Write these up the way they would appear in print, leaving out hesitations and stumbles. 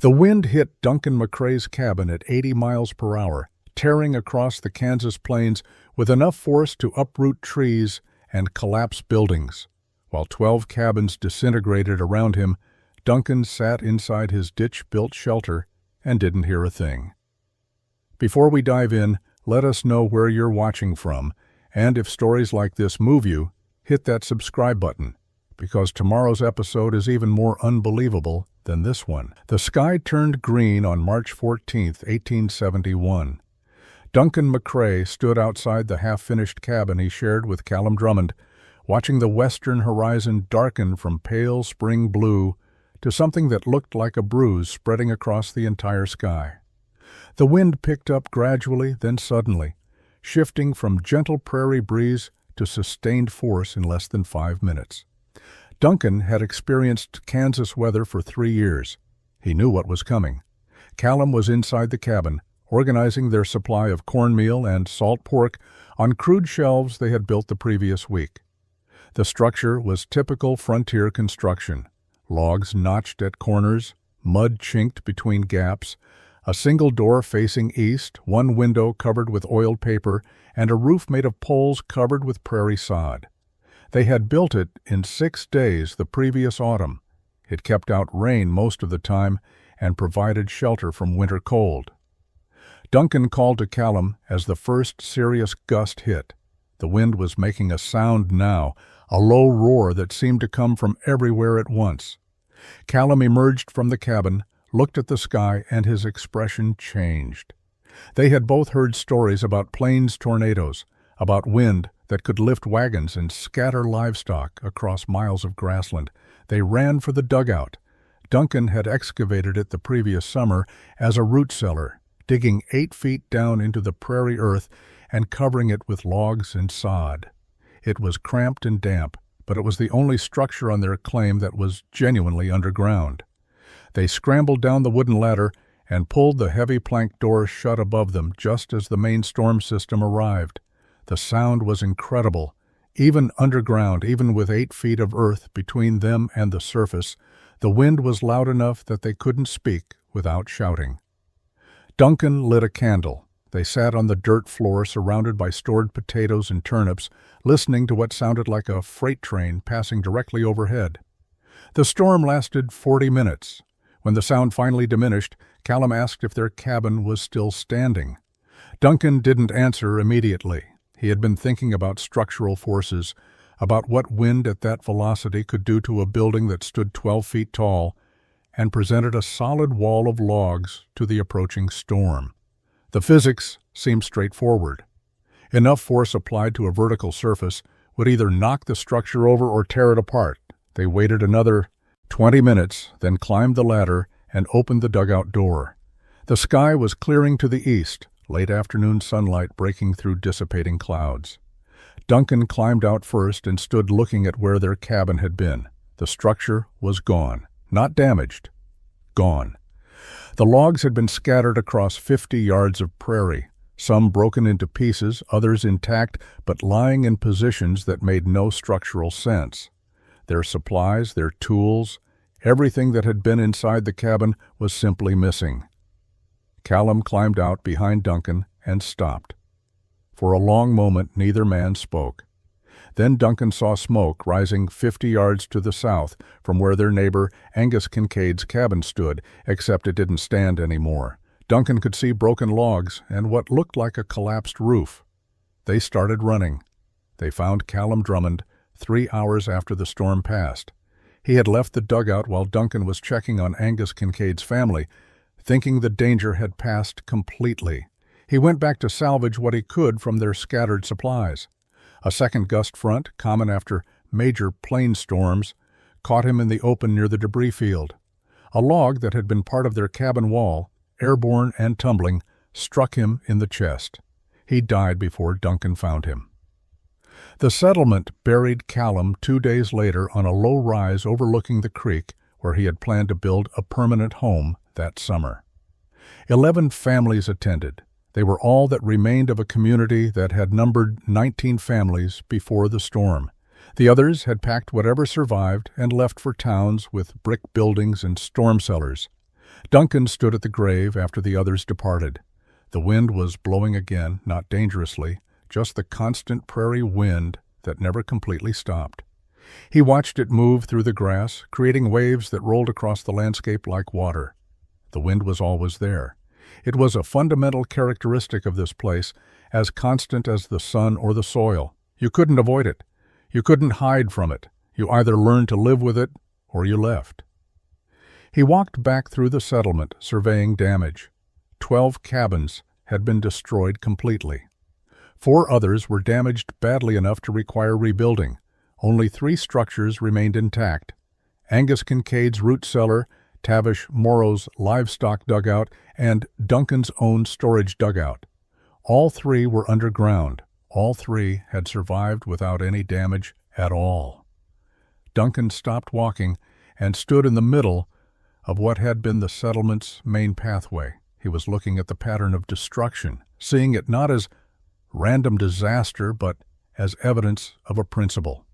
The wind hit Duncan McCrae's cabin at 80 miles per hour, tearing across the Kansas plains with enough force to uproot trees and collapse buildings. While 12 cabins disintegrated around him, Duncan sat inside his ditch-built shelter and didn't hear a thing. Before we dive in, let us know where you're watching from, and if stories like this move you, hit that subscribe button, because tomorrow's episode is even more unbelievable than this one. The sky turned green on March 14, 1871. Duncan McCrae stood outside the half-finished cabin he shared with Callum Drummond, watching the western horizon darken from pale spring blue to something that looked like a bruise spreading across the entire sky. The wind picked up gradually, then suddenly, shifting from gentle prairie breeze to sustained force in less than 5 minutes. Duncan had experienced Kansas weather for 3 years. He knew what was coming. Callum was inside the cabin, organizing their supply of cornmeal and salt pork on crude shelves they had built the previous week. The structure was typical frontier construction: logs notched at corners, mud chinked between gaps, a single door facing east, one window covered with oiled paper, and a roof made of poles covered with prairie sod. They had built it in 6 days the previous autumn. It kept out rain most of the time and provided shelter from winter cold. Duncan called to Callum as the first serious gust hit. The wind was making a sound now, a low roar that seemed to come from everywhere at once. Callum emerged from the cabin, looked at the sky, and his expression changed. They had both heard stories about plains tornadoes, about wind that could lift wagons and scatter livestock across miles of grassland. They ran for the dugout. Duncan had excavated it the previous summer as a root cellar, digging 8 feet down into the prairie earth and covering it with logs and sod. It was cramped and damp, but it was the only structure on their claim that was genuinely underground. They scrambled down the wooden ladder and pulled the heavy plank door shut above them just as the main storm system arrived. The sound was incredible. Even underground, even with 8 feet of earth between them and the surface, the wind was loud enough that they couldn't speak without shouting. Duncan lit a candle. They sat on the dirt floor surrounded by stored potatoes and turnips, listening to what sounded like a freight train passing directly overhead. The storm lasted 40 minutes. When the sound finally diminished, Callum asked if their cabin was still standing. Duncan didn't answer immediately. He had been thinking about structural forces, about what wind at that velocity could do to a building that stood 12 feet tall and presented a solid wall of logs to the approaching storm. The physics seemed straightforward. Enough force applied to a vertical surface would either knock the structure over or tear it apart. They waited another 20 minutes, then climbed the ladder and opened the dugout door. The sky was clearing to the east, late afternoon sunlight breaking through dissipating clouds. Duncan climbed out first and stood looking at where their cabin had been. The structure was gone. Not damaged. Gone. The logs had been scattered across 50 yards of prairie, some broken into pieces, others intact, but lying in positions that made no structural sense. Their supplies, their tools, everything that had been inside the cabin was simply missing. Callum climbed out behind Duncan and stopped. For a long moment, neither man spoke. Then Duncan saw smoke rising 50 yards to the south from where their neighbor Angus Kincaid's cabin stood, except it didn't stand anymore. Duncan could see broken logs and what looked like a collapsed roof. They started running. They found Callum Drummond 3 hours after the storm passed. He had left the dugout while Duncan was checking on Angus Kincaid's family, thinking the danger had passed completely. He went back to salvage what he could from their scattered supplies. A second gust front, common after major plain storms, caught him in the open near the debris field. A log that had been part of their cabin wall, airborne and tumbling, struck him in the chest. He died before Duncan found him. The settlement buried Callum 2 days later on a low rise overlooking the creek where he had planned to build a permanent home that summer. 11 families attended. They were all that remained of a community that had numbered 19 families before the storm. The others had packed whatever survived and left for towns with brick buildings and storm cellars. Duncan stood at the grave after the others departed. The wind was blowing again, not dangerously, just the constant prairie wind that never completely stopped. He watched it move through the grass, creating waves that rolled across the landscape like water. The wind was always there. It was a fundamental characteristic of this place, as constant as the sun or the soil. You couldn't avoid it. You couldn't hide from it. You either learned to live with it or you left. He walked back through the settlement, surveying damage. 12 cabins had been destroyed completely. 4 others were damaged badly enough to require rebuilding. Only 3 structures remained intact: Angus Kincaid's root cellar, Tavish Morrow's livestock dugout, and Duncan's own storage dugout. All 3 were underground. All 3 had survived without any damage at all. Duncan stopped walking and stood in the middle of what had been the settlement's main pathway. He was looking at the pattern of destruction, seeing it not as random disaster but as evidence of a principle.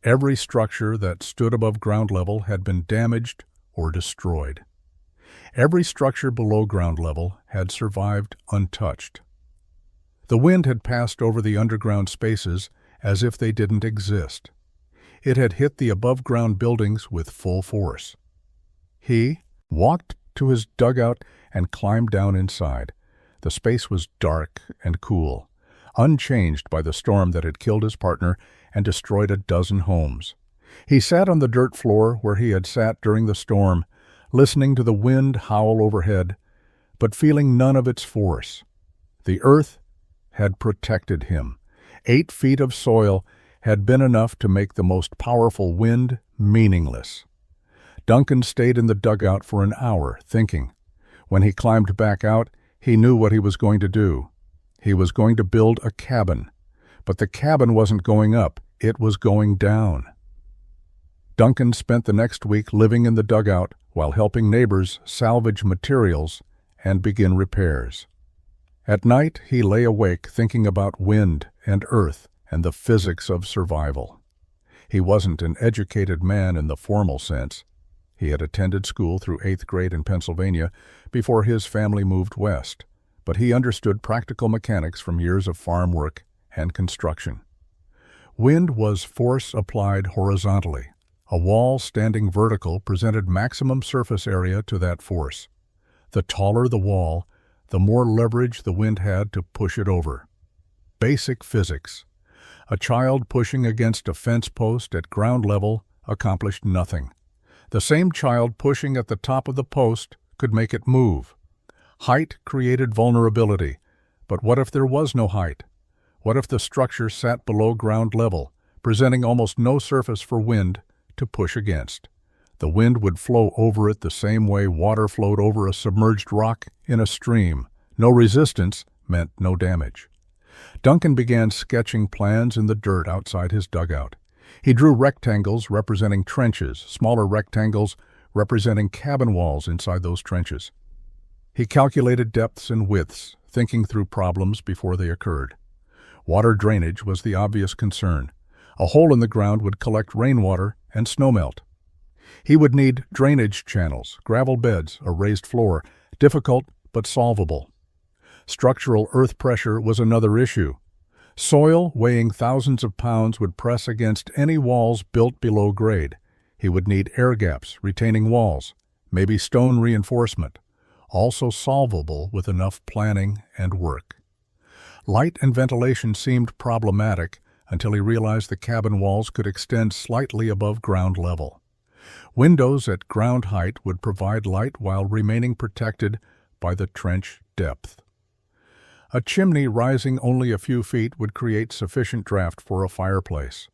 Every structure that stood above ground level had been damaged or destroyed. Every structure below ground level had survived untouched. The wind had passed over the underground spaces as if they didn't exist. It had hit the above-ground buildings with full force. He walked to his dugout and climbed down inside. The space was dark and cool, unchanged by the storm that had killed his partner and destroyed a dozen homes. He sat on the dirt floor where he had sat during the storm, listening to the wind howl overhead, but feeling none of its force. The earth had protected him. 8 feet of soil had been enough to make the most powerful wind meaningless. Duncan stayed in the dugout for an hour, thinking. When he climbed back out, he knew what he was going to do. He was going to build a cabin. But the cabin wasn't going up, it was going down. Duncan spent the next week living in the dugout while helping neighbors salvage materials and begin repairs. At night, he lay awake thinking about wind and earth and the physics of survival. He wasn't an educated man in the formal sense. He had attended school through 8th grade in Pennsylvania before his family moved west, but he understood practical mechanics from years of farm work and construction. Wind was force applied horizontally. A wall standing vertical presented maximum surface area to that force. The taller the wall, the more leverage the wind had to push it over. Basic physics. A child pushing against a fence post at ground level accomplished nothing. The same child pushing at the top of the post could make it move. Height created vulnerability, but what if there was no height? What if the structure sat below ground level, presenting almost no surface for wind to push against? The wind would flow over it the same way water flowed over a submerged rock in a stream. No resistance meant no damage. Duncan began sketching plans in the dirt outside his dugout. He drew rectangles representing trenches, smaller rectangles representing cabin walls inside those trenches. He calculated depths and widths, thinking through problems before they occurred. Water drainage was the obvious concern. A hole in the ground would collect rainwater and snowmelt. He would need drainage channels, gravel beds, a raised floor, difficult but solvable. Structural earth pressure was another issue. Soil weighing thousands of pounds would press against any walls built below grade. He would need air gaps, retaining walls, maybe stone reinforcement, also solvable with enough planning and work. Light and ventilation seemed problematic until he realized the cabin walls could extend slightly above ground level. Windows at ground height would provide light while remaining protected by the trench depth. A chimney rising only a few feet would create sufficient draft for a fireplace.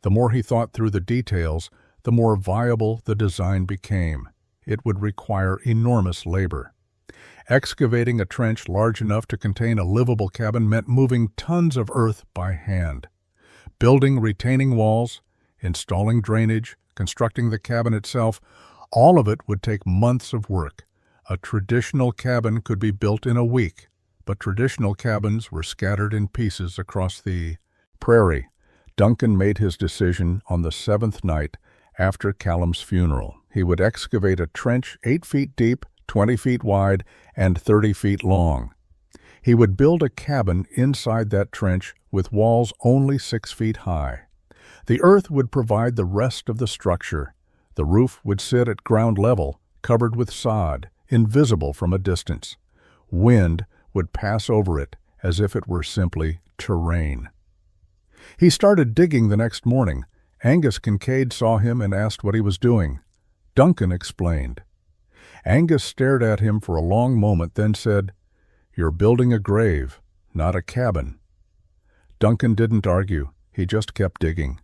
The more he thought through the details, the more viable the design became. It would require enormous labor. Excavating a trench large enough to contain a livable cabin meant moving tons of earth by hand. Building retaining walls, installing drainage, constructing the cabin itself, all of it would take months of work. A traditional cabin could be built in a week, but traditional cabins were scattered in pieces across the prairie. Duncan made his decision on the 7th night after Callum's funeral. He would excavate a trench 8 feet deep 20 feet wide, and 30 feet long. He would build a cabin inside that trench with walls only 6 feet high. The earth would provide the rest of the structure. The roof would sit at ground level, covered with sod, invisible from a distance. Wind would pass over it as if it were simply terrain. He started digging the next morning. Angus Kincaid saw him and asked what he was doing. Duncan explained. Angus stared at him for a long moment, then said, "You're building a grave, not a cabin." Duncan didn't argue. He just kept digging.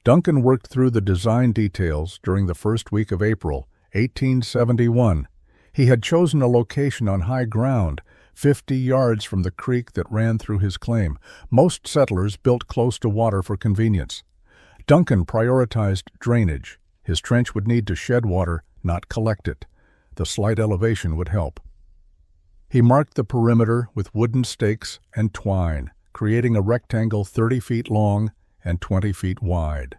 Duncan worked through the design details during the first week of April, 1871. He had chosen a location on high ground, 50 yards from the creek that ran through his claim. Most settlers built close to water for convenience. Duncan prioritized drainage. His trench would need to shed water, not collect it. The slight elevation would help. He marked the perimeter with wooden stakes and twine, creating a rectangle 30 feet long and 20 feet wide.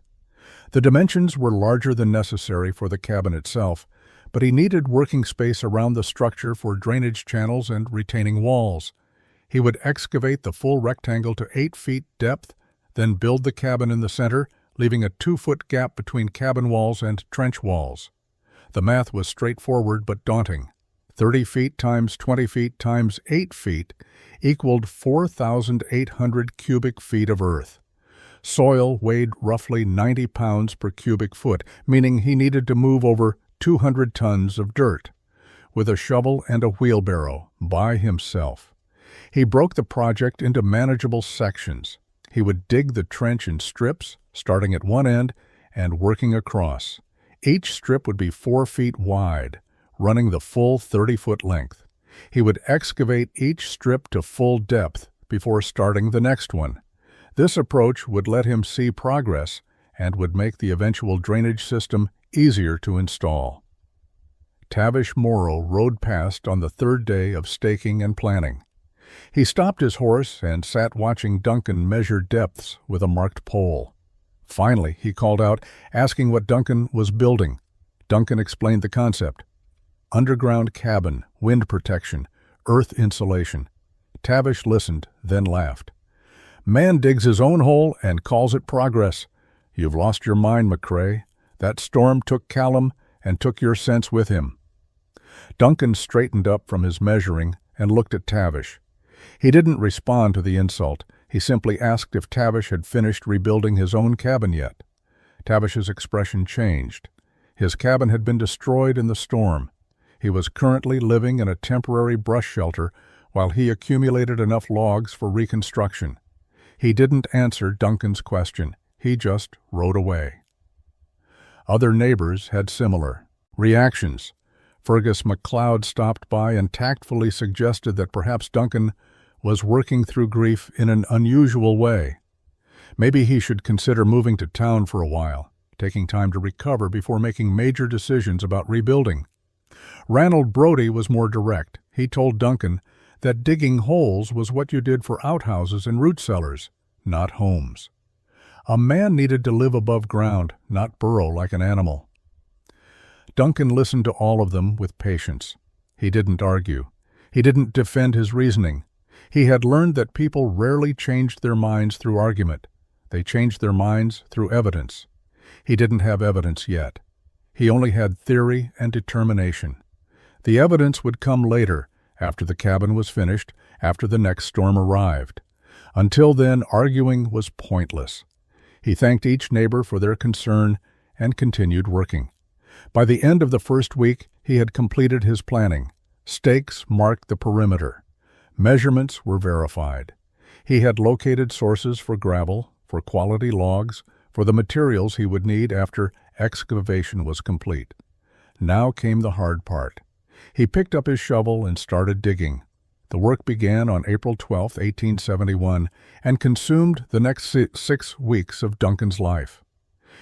The dimensions were larger than necessary for the cabin itself, but he needed working space around the structure for drainage channels and retaining walls. He would excavate the full rectangle to 8 feet depth, then build the cabin in the center, leaving a 2-foot gap between cabin walls and trench walls. The math was straightforward but daunting. 30 feet times 20 feet times 8 feet equaled 4,800 cubic feet of earth. Soil weighed roughly 90 pounds per cubic foot, meaning he needed to move over 200 tons of dirt with a shovel and a wheelbarrow by himself. He broke the project into manageable sections. He would dig the trench in strips, starting at one end and working across. Each strip would be 4 feet wide, running the full 30-foot length. He would excavate each strip to full depth before starting the next one. This approach would let him see progress and would make the eventual drainage system easier to install. Tavish Morrow rode past on the third day of staking and planning. He stopped his horse and sat watching Duncan measure depths with a marked pole. Finally, he called out, asking what Duncan was building. Duncan explained the concept. Underground cabin, wind protection, earth insulation. Tavish listened, then laughed. Man digs his own hole and calls it progress. You've lost your mind, McCrae. That storm took Callum and took your sense with him. Duncan straightened up from his measuring and looked at Tavish. He didn't respond to the insult. He simply asked if Tavish had finished rebuilding his own cabin yet. Tavish's expression changed. His cabin had been destroyed in the storm. He was currently living in a temporary brush shelter while he accumulated enough logs for reconstruction. He didn't answer Duncan's question. He just rode away. Other neighbors had similar reactions. Fergus MacLeod stopped by and tactfully suggested that perhaps Duncan was working through grief in an unusual way. Maybe he should consider moving to town for a while, taking time to recover before making major decisions about rebuilding. Ranald Brodie was more direct. He told Duncan that digging holes was what you did for outhouses and root cellars, not homes. A man needed to live above ground, not burrow like an animal. Duncan listened to all of them with patience. He didn't argue. He didn't defend his reasoning. He had learned that people rarely changed their minds through argument. They changed their minds through evidence. He didn't have evidence yet. He only had theory and determination. The evidence would come later, after the cabin was finished, after the next storm arrived. Until then, arguing was pointless. He thanked each neighbor for their concern and continued working. By the end of the first week, he had completed his planning. Stakes marked the perimeter. Measurements were verified. He had located sources for gravel, for quality logs, for the materials he would need after excavation was complete. Now came the hard part. He picked up his shovel and started digging. The work began on April 12, 1871, and consumed the next 6 weeks of Duncan's life.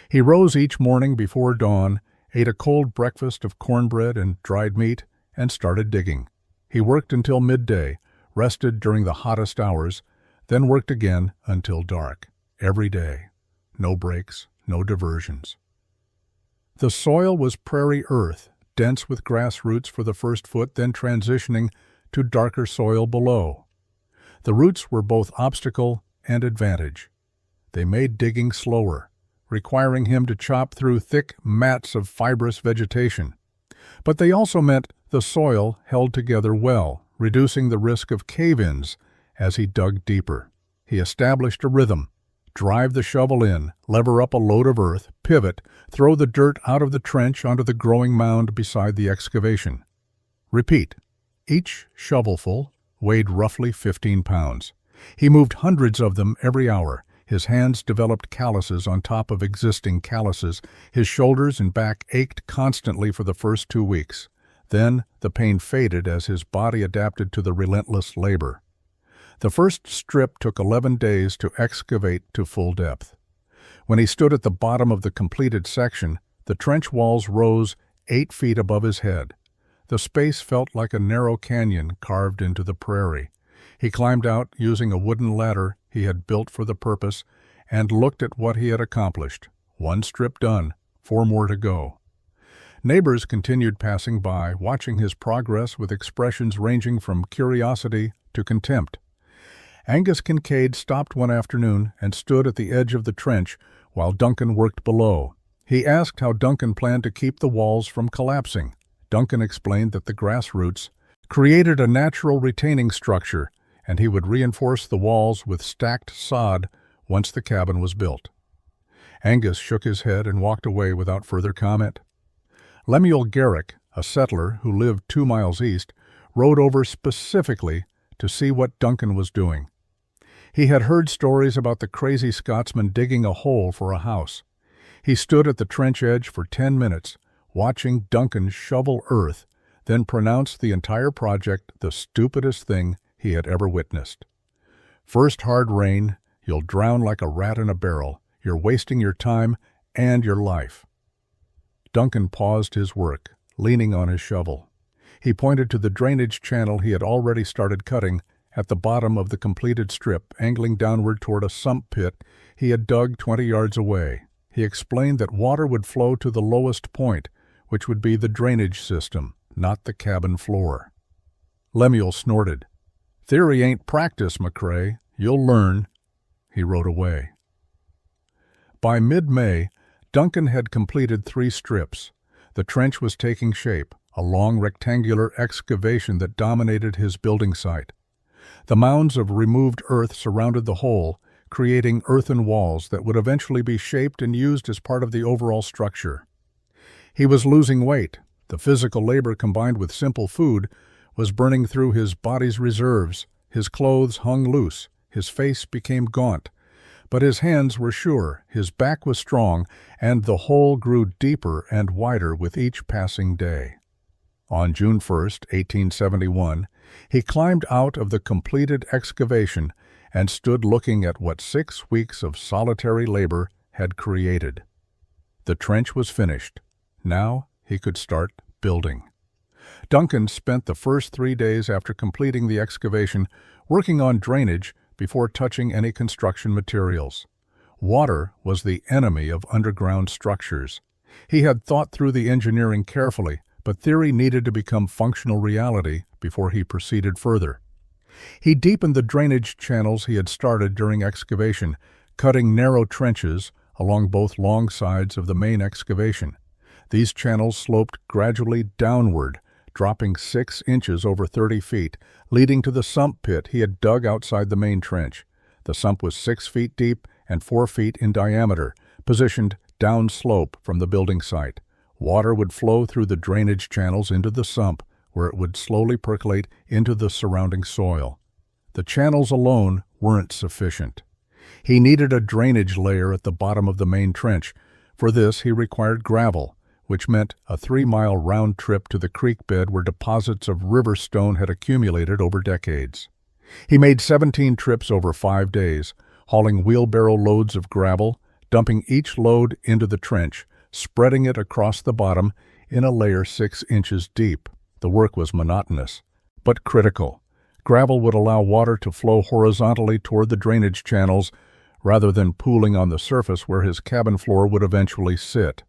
He rose each morning before dawn, ate a cold breakfast of cornbread and dried meat, and started digging. He worked until midday, rested during the hottest hours, then worked again until dark, every day. No breaks, no diversions. The soil was prairie earth, dense with grass roots for the first foot, then transitioning to darker soil below. The roots were both obstacle and advantage. They made digging slower, requiring him to chop through thick mats of fibrous vegetation. But they also meant the soil held together well, reducing the risk of cave-ins as he dug deeper. He established a rhythm: drive the shovel in, lever up a load of earth, pivot, throw the dirt out of the trench onto the growing mound beside the excavation. Repeat. Each shovelful weighed roughly 15 pounds. He moved hundreds of them every hour. His hands developed calluses on top of existing calluses. His shoulders and back ached constantly for the first 2 weeks. Then the pain faded as his body adapted to the relentless labor. The first strip took 11 days to excavate to full depth. When he stood at the bottom of the completed section, the trench walls rose 8 feet above his head. The space felt like a narrow canyon carved into the prairie. He climbed out using a wooden ladder he had built for the purpose and looked at what he had accomplished. 1 strip done, 4 more to go. Neighbors continued passing by, watching his progress with expressions ranging from curiosity to contempt. Angus Kincaid stopped one afternoon and stood at the edge of the trench while Duncan worked below. He asked how Duncan planned to keep the walls from collapsing. Duncan explained that the grass roots created a natural retaining structure, and he would reinforce the walls with stacked sod once the cabin was built. Angus shook his head and walked away without further comment. Lemuel Garrick, a settler who lived 2 miles east, rode over specifically to see what Duncan was doing. He had heard stories about the crazy Scotsman digging a hole for a house. He stood at the trench edge for 10 minutes, watching Duncan shovel earth, then pronounced the entire project the stupidest thing he had ever witnessed. First hard rain, you'll drown like a rat in a barrel. You're wasting your time and your life. Duncan paused his work, leaning on his shovel. He pointed to the drainage channel he had already started cutting at the bottom of the completed strip, angling downward toward a sump pit he had dug 20 yards away. He explained that water would flow to the lowest point, which would be the drainage system, not the cabin floor. Lemuel snorted. "Theory ain't practice, McCrae. You'll learn." He rode away. By mid-May, Duncan had completed 3 strips. The trench was taking shape, a long rectangular excavation that dominated his building site. The mounds of removed earth surrounded the hole, creating earthen walls that would eventually be shaped and used as part of the overall structure. He was losing weight. The physical labor combined with simple food was burning through his body's reserves. His clothes hung loose. His face became gaunt. But his hands were sure, his back was strong, and the hole grew deeper and wider with each passing day. On June 1, 1871, he climbed out of the completed excavation and stood looking at what 6 weeks of solitary labor had created. The trench was finished. Now he could start building. Duncan spent the first 3 days after completing the excavation working on drainage before touching any construction materials. Water was the enemy of underground structures. He had thought through the engineering carefully, but theory needed to become functional reality before he proceeded further. He deepened the drainage channels he had started during excavation, cutting narrow trenches along both long sides of the main excavation. These channels sloped gradually downward, dropping 6 inches over 30 feet, leading to the sump pit he had dug outside the main trench. The sump was 6 feet deep and 4 feet in diameter, positioned downslope from the building site. Water would flow through the drainage channels into the sump, where it would slowly percolate into the surrounding soil. The channels alone weren't sufficient. He needed a drainage layer at the bottom of the main trench. For this, he required gravel, which meant a 3-mile round trip to the creek bed where deposits of river stone had accumulated over decades. He made 17 trips over 5 days, hauling wheelbarrow loads of gravel, dumping each load into the trench, spreading it across the bottom in a layer 6 inches deep. The work was monotonous, but critical. Gravel would allow water to flow horizontally toward the drainage channels rather than pooling on the surface where his cabin floor would eventually sit.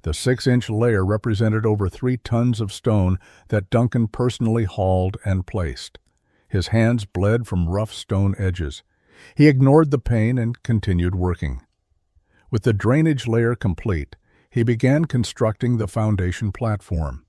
The 6-inch layer represented over 3 tons of stone that Duncan personally hauled and placed. His hands bled from rough stone edges. He ignored the pain and continued working. With the drainage layer complete, he began constructing the foundation platform.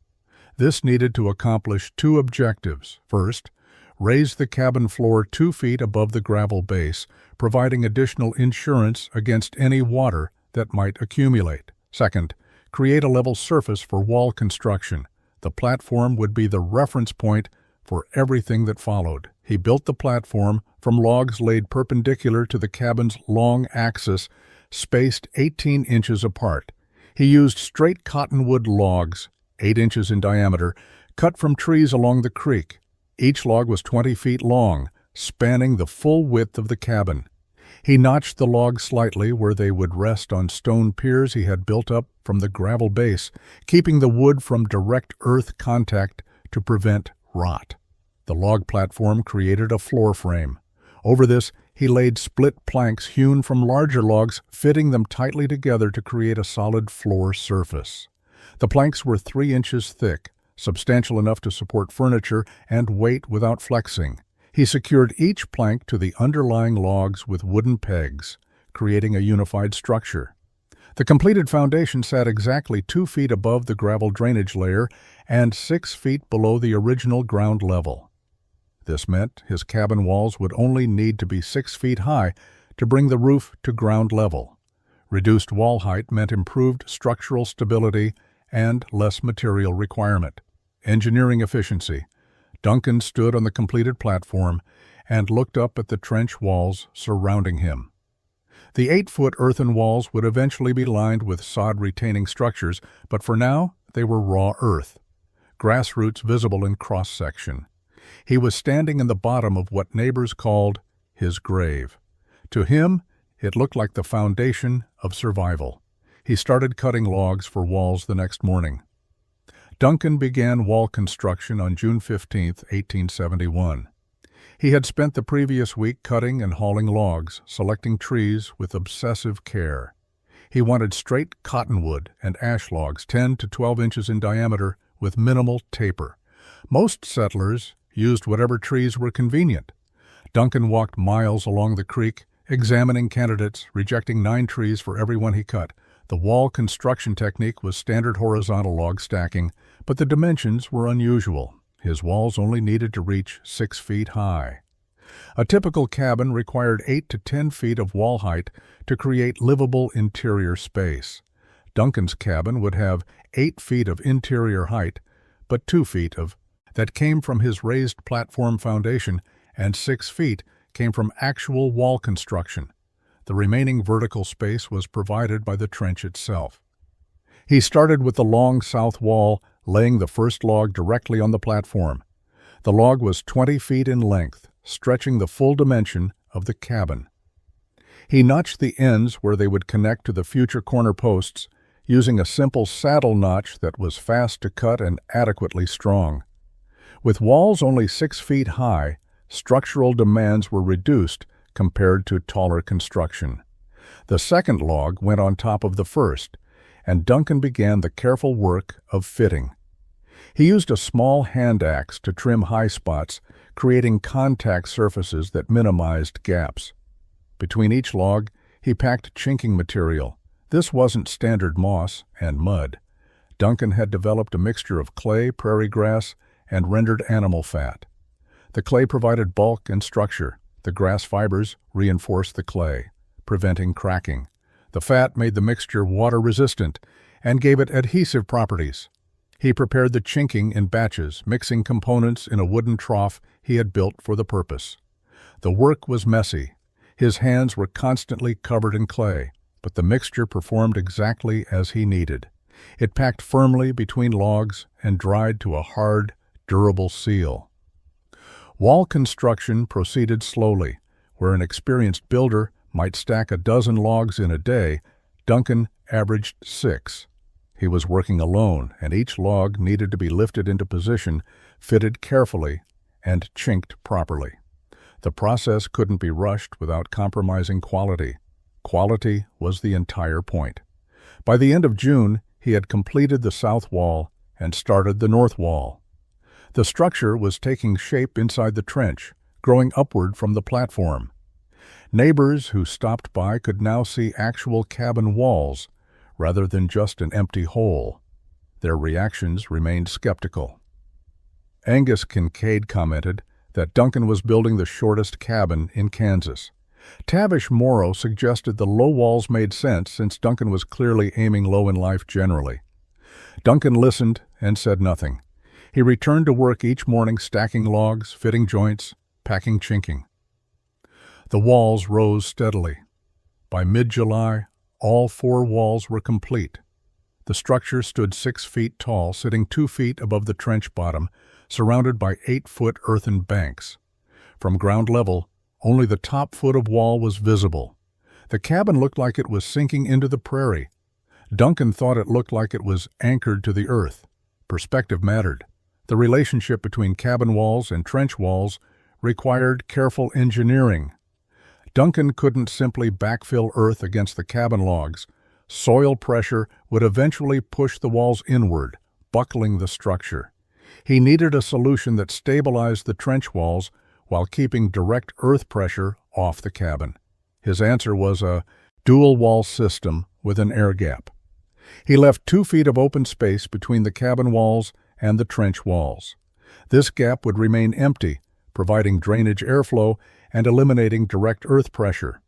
This needed to accomplish 2 objectives. First, raise the cabin floor 2 feet above the gravel base, providing additional insurance against any water that might accumulate. Second, create a level surface for wall construction. The platform would be the reference point for everything that followed. He built the platform from logs laid perpendicular to the cabin's long axis, spaced 18 inches apart. He used straight cottonwood logs, 8 inches in diameter, cut from trees along the creek. Each log was 20 feet long, spanning the full width of the cabin. He notched the logs slightly where they would rest on stone piers he had built up from the gravel base, keeping the wood from direct earth contact to prevent rot. The log platform created a floor frame. Over this, he laid split planks hewn from larger logs, fitting them tightly together to create a solid floor surface. The planks were 3 inches thick, substantial enough to support furniture and weight without flexing. He secured each plank to the underlying logs with wooden pegs, creating a unified structure. The completed foundation sat exactly 2 feet above the gravel drainage layer and 6 feet below the original ground level. This meant his cabin walls would only need to be 6 feet high to bring the roof to ground level. Reduced wall height meant improved structural stability and less material requirement. Engineering efficiency. Duncan stood on the completed platform and looked up at the trench walls surrounding him. The 8-foot earthen walls would eventually be lined with sod-retaining structures, but for now they were raw earth, grass roots visible in cross-section. He was standing in the bottom of what neighbors called his grave. To him, it looked like the foundation of survival. He started cutting logs for walls the next morning. Duncan began wall construction on June 15, 1871. He had spent the previous week cutting and hauling logs, selecting trees with obsessive care. He wanted straight cottonwood and ash logs 10 to 12 inches in diameter with minimal taper. Most settlers used whatever trees were convenient. Duncan walked miles along the creek, examining candidates, rejecting 9 trees for every one he cut. The wall construction technique was standard horizontal log stacking, but the dimensions were unusual. His walls only needed to reach 6 feet high. A typical cabin required 8 to 10 feet of wall height to create livable interior space. Duncan's cabin would have 8 feet of interior height, but 2 feet of that came from his raised platform foundation, and 6 feet came from actual wall construction. The remaining vertical space was provided by the trench itself. He started with the long south wall, laying the first log directly on the platform. The log was 20 feet in length, stretching the full dimension of the cabin. He notched the ends where they would connect to the future corner posts, using a simple saddle notch that was fast to cut and adequately strong. With walls only 6 feet high, structural demands were reduced compared to taller construction. The second log went on top of the first, and Duncan began the careful work of fitting. He used a small hand axe to trim high spots, creating contact surfaces that minimized gaps. Between each log, he packed chinking material. This wasn't standard moss and mud. Duncan had developed a mixture of clay, prairie grass, and rendered animal fat. The clay provided bulk and structure. The grass fibers reinforced the clay, preventing cracking. The fat made the mixture water-resistant and gave it adhesive properties. He prepared the chinking in batches, mixing components in a wooden trough he had built for the purpose. The work was messy. His hands were constantly covered in clay, but the mixture performed exactly as he needed. It packed firmly between logs and dried to a hard, durable seal. Wall construction proceeded slowly. Where an experienced builder might stack a dozen logs in a day, Duncan averaged 6. He was working alone, and each log needed to be lifted into position, fitted carefully, and chinked properly. The process couldn't be rushed without compromising quality. Quality was the entire point. By the end of June, he had completed the south wall and started the north wall. The structure was taking shape inside the trench, growing upward from the platform. Neighbors who stopped by could now see actual cabin walls, rather than just an empty hole. Their reactions remained skeptical. Angus Kincaid commented that Duncan was building the shortest cabin in Kansas. Tavish Morrow suggested the low walls made sense since Duncan was clearly aiming low in life generally. Duncan listened and said nothing. He returned to work each morning stacking logs, fitting joints, packing chinking. The walls rose steadily. By mid-July, all 4 walls were complete. The structure stood 6 feet tall, sitting 2 feet above the trench bottom, surrounded by 8-foot earthen banks. From ground level, only the top foot of wall was visible. The cabin looked like it was sinking into the prairie. Duncan thought it looked like it was anchored to the earth. Perspective mattered. The relationship between cabin walls and trench walls required careful engineering. Duncan couldn't simply backfill earth against the cabin logs. Soil pressure would eventually push the walls inward, buckling the structure. He needed a solution that stabilized the trench walls while keeping direct earth pressure off the cabin. His answer was a dual-wall system with an air gap. He left 2 feet of open space between the cabin walls and the trench walls. This gap would remain empty, providing drainage airflow and eliminating direct earth pressure.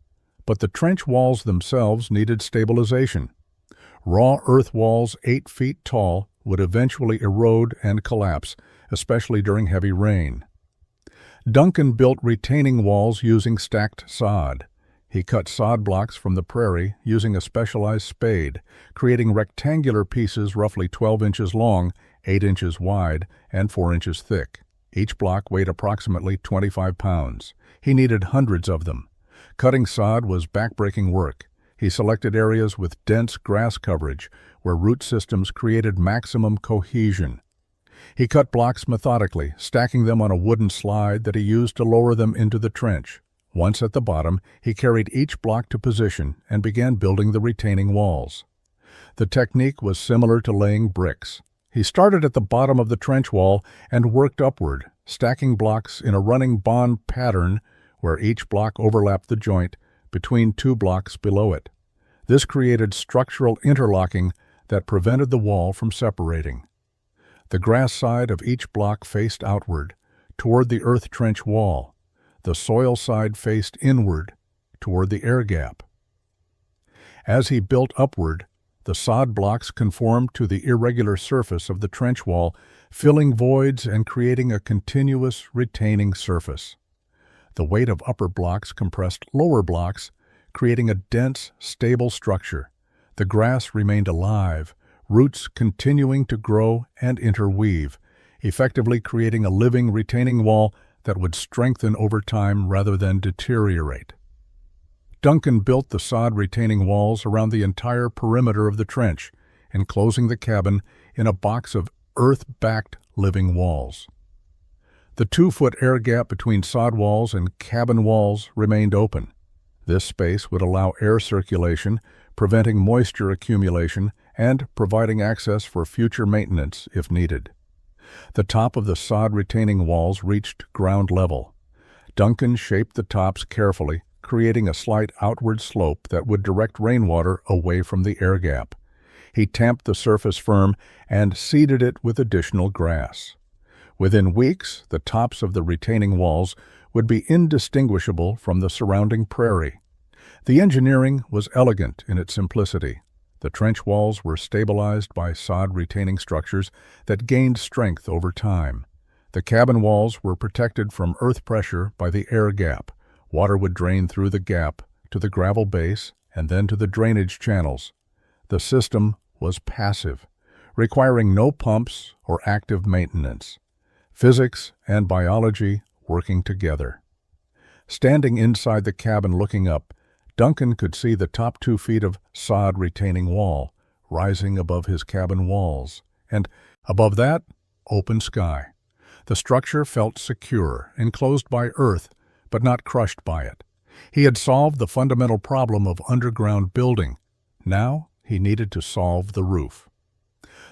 But the trench walls themselves needed stabilization. Raw earth walls 8 feet tall would eventually erode and collapse, especially during heavy rain. Duncan built retaining walls using stacked sod. He cut sod blocks from the prairie using a specialized spade, creating rectangular pieces roughly 12 inches long, 8 inches wide, and 4 inches thick. Each block weighed approximately 25 pounds. He needed hundreds of them. Cutting sod was backbreaking work. He selected areas with dense grass coverage, where root systems created maximum cohesion. He cut blocks methodically, stacking them on a wooden slide that he used to lower them into the trench. Once at the bottom, he carried each block to position and began building the retaining walls. The technique was similar to laying bricks. He started at the bottom of the trench wall and worked upward, stacking blocks in a running bond pattern where each block overlapped the joint between 2 blocks below it. This created structural interlocking that prevented the wall from separating. The grass side of each block faced outward, toward the earth trench wall. The soil side faced inward, toward the air gap. As he built upward, the sod blocks conformed to the irregular surface of the trench wall, filling voids and creating a continuous retaining surface. The weight of upper blocks compressed lower blocks, creating a dense, stable structure. The grass remained alive, roots continuing to grow and interweave, effectively creating a living retaining wall that would strengthen over time rather than deteriorate. Duncan built the sod retaining walls around the entire perimeter of the trench, enclosing the cabin in a box of earth-backed living walls. The 2-foot air gap between sod walls and cabin walls remained open. This space would allow air circulation, preventing moisture accumulation and providing access for future maintenance if needed. The top of the sod retaining walls reached ground level. Duncan shaped the tops carefully, creating a slight outward slope that would direct rainwater away from the air gap. He tamped the surface firm and seeded it with additional grass. Within weeks, the tops of the retaining walls would be indistinguishable from the surrounding prairie. The engineering was elegant in its simplicity. The trench walls were stabilized by sod retaining structures that gained strength over time. The cabin walls were protected from earth pressure by the air gap. Water would drain through the gap to the gravel base and then to the drainage channels. The system was passive, requiring no pumps or active maintenance. Physics and biology working together. Standing inside the cabin looking up, Duncan could see the top 2 feet of sod retaining wall rising above his cabin walls, and above that, open sky. The structure felt secure, enclosed by earth, but not crushed by it. He had solved the fundamental problem of underground building. Now he needed to solve the roof.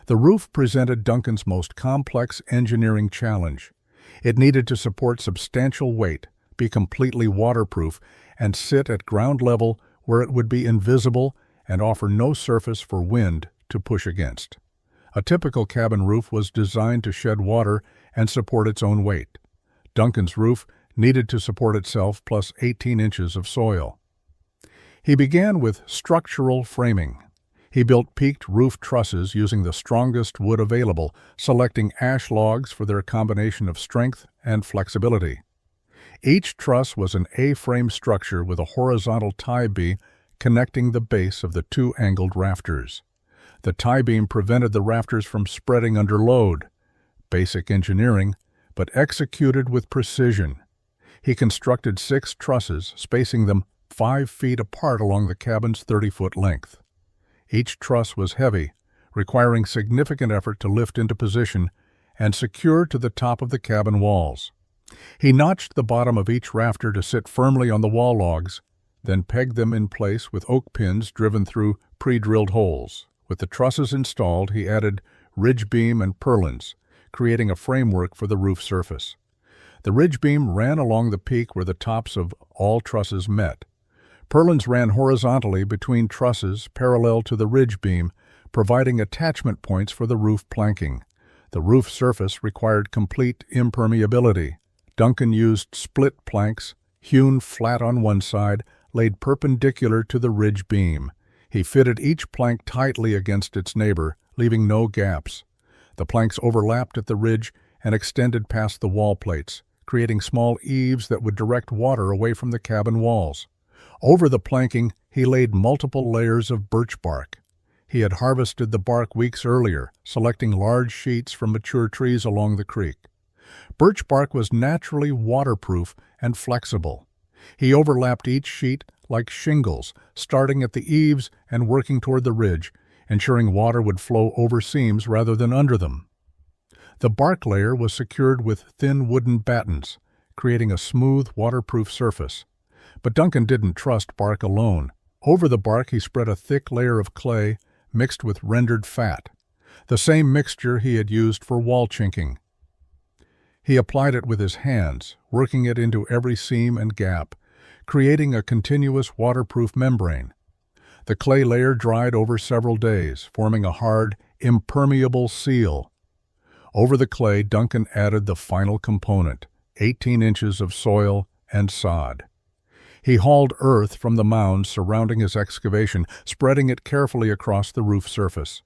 The roof presented Duncan's most complex engineering challenge. It needed to support substantial weight, be completely waterproof, and sit at ground level where it would be invisible and offer no surface for wind to push against. A typical cabin roof was designed to shed water and support its own weight. Duncan's roof needed to support itself plus 18 inches of soil. He began with structural framing. He built peaked roof trusses using the strongest wood available, selecting ash logs for their combination of strength and flexibility. Each truss was an A-frame structure with a horizontal tie beam connecting the base of the two angled rafters. The tie beam prevented the rafters from spreading under load. Basic engineering, but executed with precision. He constructed 6 trusses, spacing them 5 feet apart along the cabin's 30-foot length. Each truss was heavy, requiring significant effort to lift into position and secure to the top of the cabin walls. He notched the bottom of each rafter to sit firmly on the wall logs, then pegged them in place with oak pins driven through pre-drilled holes. With the trusses installed, he added ridge beam and purlins, creating a framework for the roof surface. The ridge beam ran along the peak where the tops of all trusses met. Purlins ran horizontally between trusses parallel to the ridge beam, providing attachment points for the roof planking. The roof surface required complete impermeability. Duncan used split planks, hewn flat on one side, laid perpendicular to the ridge beam. He fitted each plank tightly against its neighbor, leaving no gaps. The planks overlapped at the ridge and extended past the wall plates, creating small eaves that would direct water away from the cabin walls. Over the planking, he laid multiple layers of birch bark. He had harvested the bark weeks earlier, selecting large sheets from mature trees along the creek. Birch bark was naturally waterproof and flexible. He overlapped each sheet like shingles, starting at the eaves and working toward the ridge, ensuring water would flow over seams rather than under them. The bark layer was secured with thin wooden battens, creating a smooth, waterproof surface. But Duncan didn't trust bark alone. Over the bark he spread a thick layer of clay mixed with rendered fat, the same mixture he had used for wall chinking. He applied it with his hands, working it into every seam and gap, creating a continuous waterproof membrane. The clay layer dried over several days, forming a hard, impermeable seal. Over the clay, Duncan added the final component, 18 inches of soil and sod. He hauled earth from the mounds surrounding his excavation, spreading it carefully across the roof surface.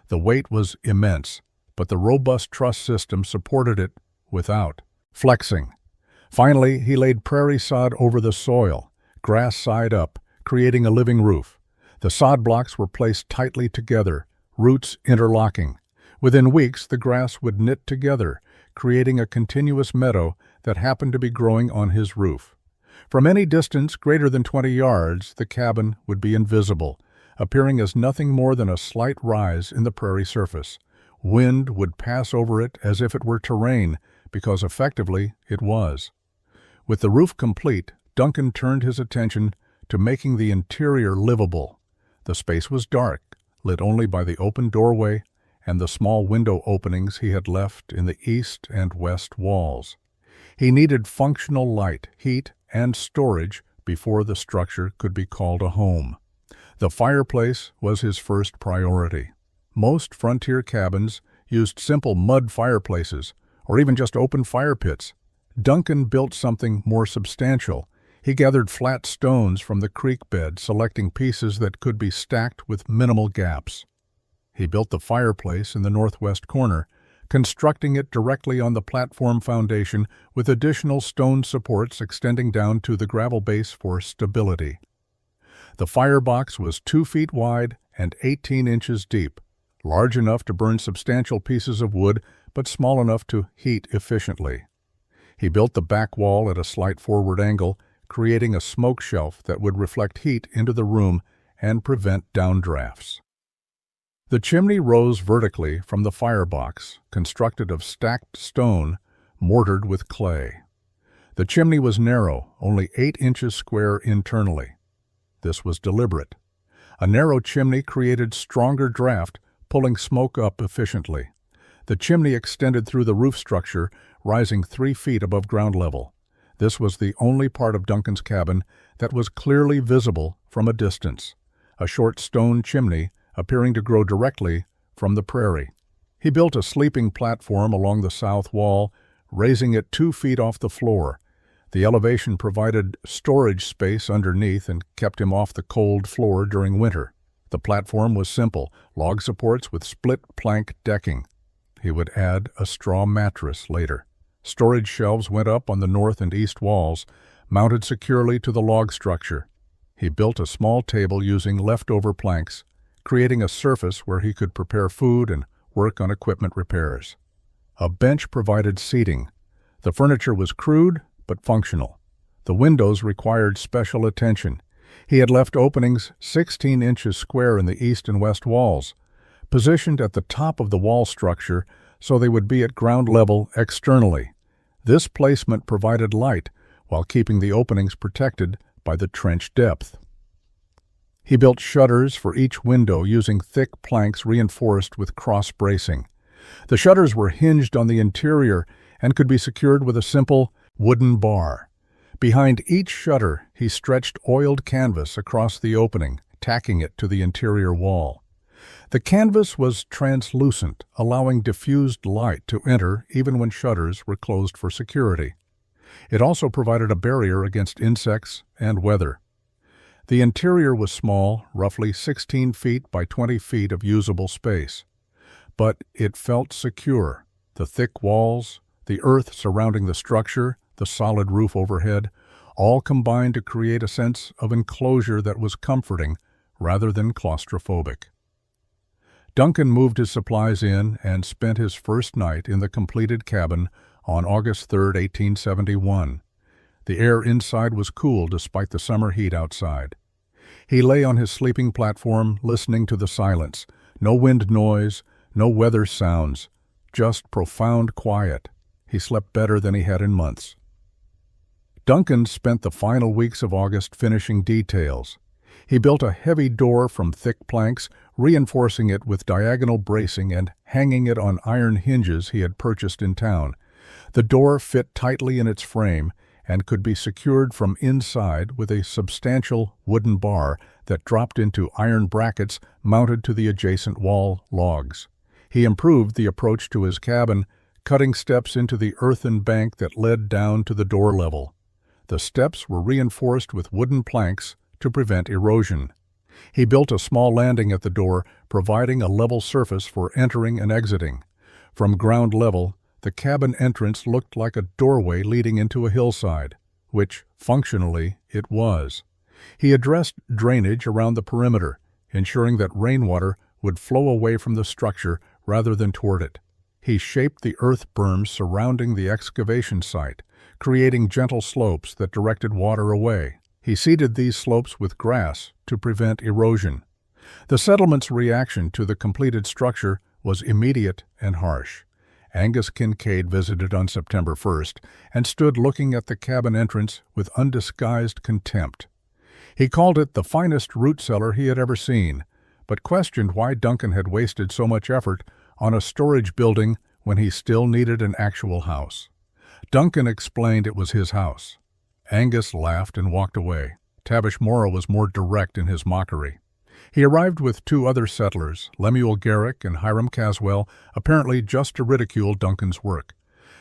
The weight was immense, but the robust truss system supported it without flexing. Finally, he laid prairie sod over the soil, grass side up, creating a living roof. The sod blocks were placed tightly together, roots interlocking. Within weeks, the grass would knit together, creating a continuous meadow that happened to be growing on his roof. From any distance greater than 20 yards, the cabin would be invisible, appearing as nothing more than a slight rise in the prairie surface. Wind would pass over it as if it were terrain, because effectively it was. With the roof complete, Duncan turned his attention to making the interior livable. The space was dark, lit only by the open doorway and the small window openings he had left in the east and west walls. He needed functional light, heat, and storage before the structure could be called a home. The fireplace was his first priority. Most frontier cabins used simple mud fireplaces, or even just open fire pits. Duncan built something more substantial. He gathered flat stones from the creek bed, selecting pieces that could be stacked with minimal gaps. He built the fireplace in the northwest corner, constructing it directly on the platform foundation with additional stone supports extending down to the gravel base for stability. The firebox was 2 feet wide and 18 inches deep, large enough to burn substantial pieces of wood, but small enough to heat efficiently. He built the back wall at a slight forward angle, creating a smoke shelf that would reflect heat into the room and prevent downdrafts. The chimney rose vertically from the firebox, constructed of stacked stone, mortared with clay. The chimney was narrow, only 8 inches square internally. This was deliberate. A narrow chimney created stronger draft, pulling smoke up efficiently. The chimney extended through the roof structure, rising 3 feet above ground level. This was the only part of Duncan's cabin that was clearly visible from a distance, a short stone chimney appearing to grow directly from the prairie. He built a sleeping platform along the south wall, raising it 2 feet off the floor. The elevation provided storage space underneath and kept him off the cold floor during winter. The platform was simple, log supports with split plank decking. He would add a straw mattress later. Storage shelves went up on the north and east walls, mounted securely to the log structure. He built a small table using leftover planks, creating a surface where he could prepare food and work on equipment repairs. A bench provided seating. The furniture was crude but functional. The windows required special attention. He had left openings 16 inches square in the east and west walls, positioned at the top of the wall structure so they would be at ground level externally. This placement provided light while keeping the openings protected by the trench depth. He built shutters for each window using thick planks reinforced with cross bracing. The shutters were hinged on the interior and could be secured with a simple wooden bar. Behind each shutter, he stretched oiled canvas across the opening, tacking it to the interior wall. The canvas was translucent, allowing diffused light to enter even when shutters were closed for security. It also provided a barrier against insects and weather. The interior was small, roughly 16 feet by 20 feet of usable space. But it felt secure. The thick walls, the earth surrounding the structure, the solid roof overhead, all combined to create a sense of enclosure that was comforting rather than claustrophobic. Duncan moved his supplies in and spent his first night in the completed cabin on August 3, 1871. The air inside was cool despite the summer heat outside. He lay on his sleeping platform listening to the silence. No wind noise, no weather sounds, just profound quiet. He slept better than he had in months. Duncan spent the final weeks of August finishing details. He built a heavy door from thick planks, reinforcing it with diagonal bracing and hanging it on iron hinges he had purchased in town. The door fit tightly in its frame and could be secured from inside with a substantial wooden bar that dropped into iron brackets mounted to the adjacent wall logs. He improved the approach to his cabin, cutting steps into the earthen bank that led down to the door level. The steps were reinforced with wooden planks to prevent erosion. He built a small landing at the door, providing a level surface for entering and exiting. From ground level, the cabin entrance looked like a doorway leading into a hillside, which, functionally, it was. He addressed drainage around the perimeter, ensuring that rainwater would flow away from the structure rather than toward it. He shaped the earth berms surrounding the excavation site, creating gentle slopes that directed water away. He seeded these slopes with grass to prevent erosion. The settlement's reaction to the completed structure was immediate and harsh. Angus Kincaid visited on September 1st and stood looking at the cabin entrance with undisguised contempt. He called it the finest root cellar he had ever seen, but questioned why Duncan had wasted so much effort on a storage building when he still needed an actual house. Duncan explained it was his house. Angus laughed and walked away. Tavish Morrow was more direct in his mockery. He arrived with 2 other settlers, Lemuel Garrick and Hiram Caswell, apparently just to ridicule Duncan's work.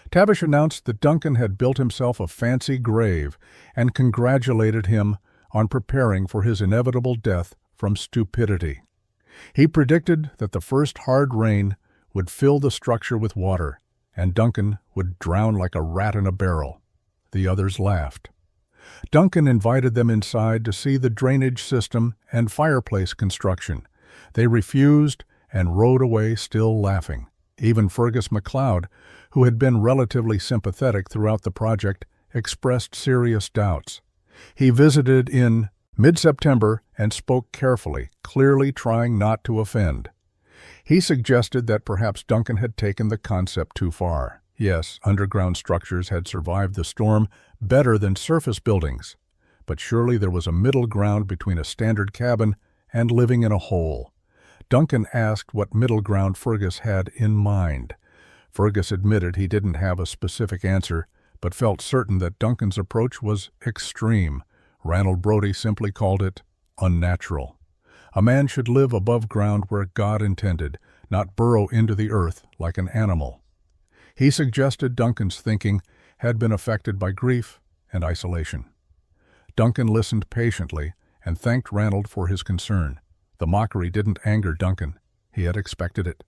Tavish announced that Duncan had built himself a fancy grave and congratulated him on preparing for his inevitable death from stupidity. He predicted that the first hard rain would fill the structure with water, and Duncan would drown like a rat in a barrel. The others laughed. Duncan invited them inside to see the drainage system and fireplace construction. They refused and rode away still laughing. Even Fergus MacLeod, who had been relatively sympathetic throughout the project, expressed serious doubts. He visited in mid-September and spoke carefully, clearly trying not to offend. He suggested that perhaps Duncan had taken the concept too far. Yes, underground structures had survived the storm better than surface buildings, but surely there was a middle ground between a standard cabin and living in a hole. Duncan asked what middle ground Fergus had in mind. Fergus admitted he didn't have a specific answer, but felt certain that Duncan's approach was extreme. Ranald Brodie simply called it unnatural. A man should live above ground where God intended, not burrow into the earth like an animal. He suggested Duncan's thinking had been affected by grief and isolation. Duncan listened patiently and thanked Ranald for his concern. The mockery didn't anger Duncan. He had expected it.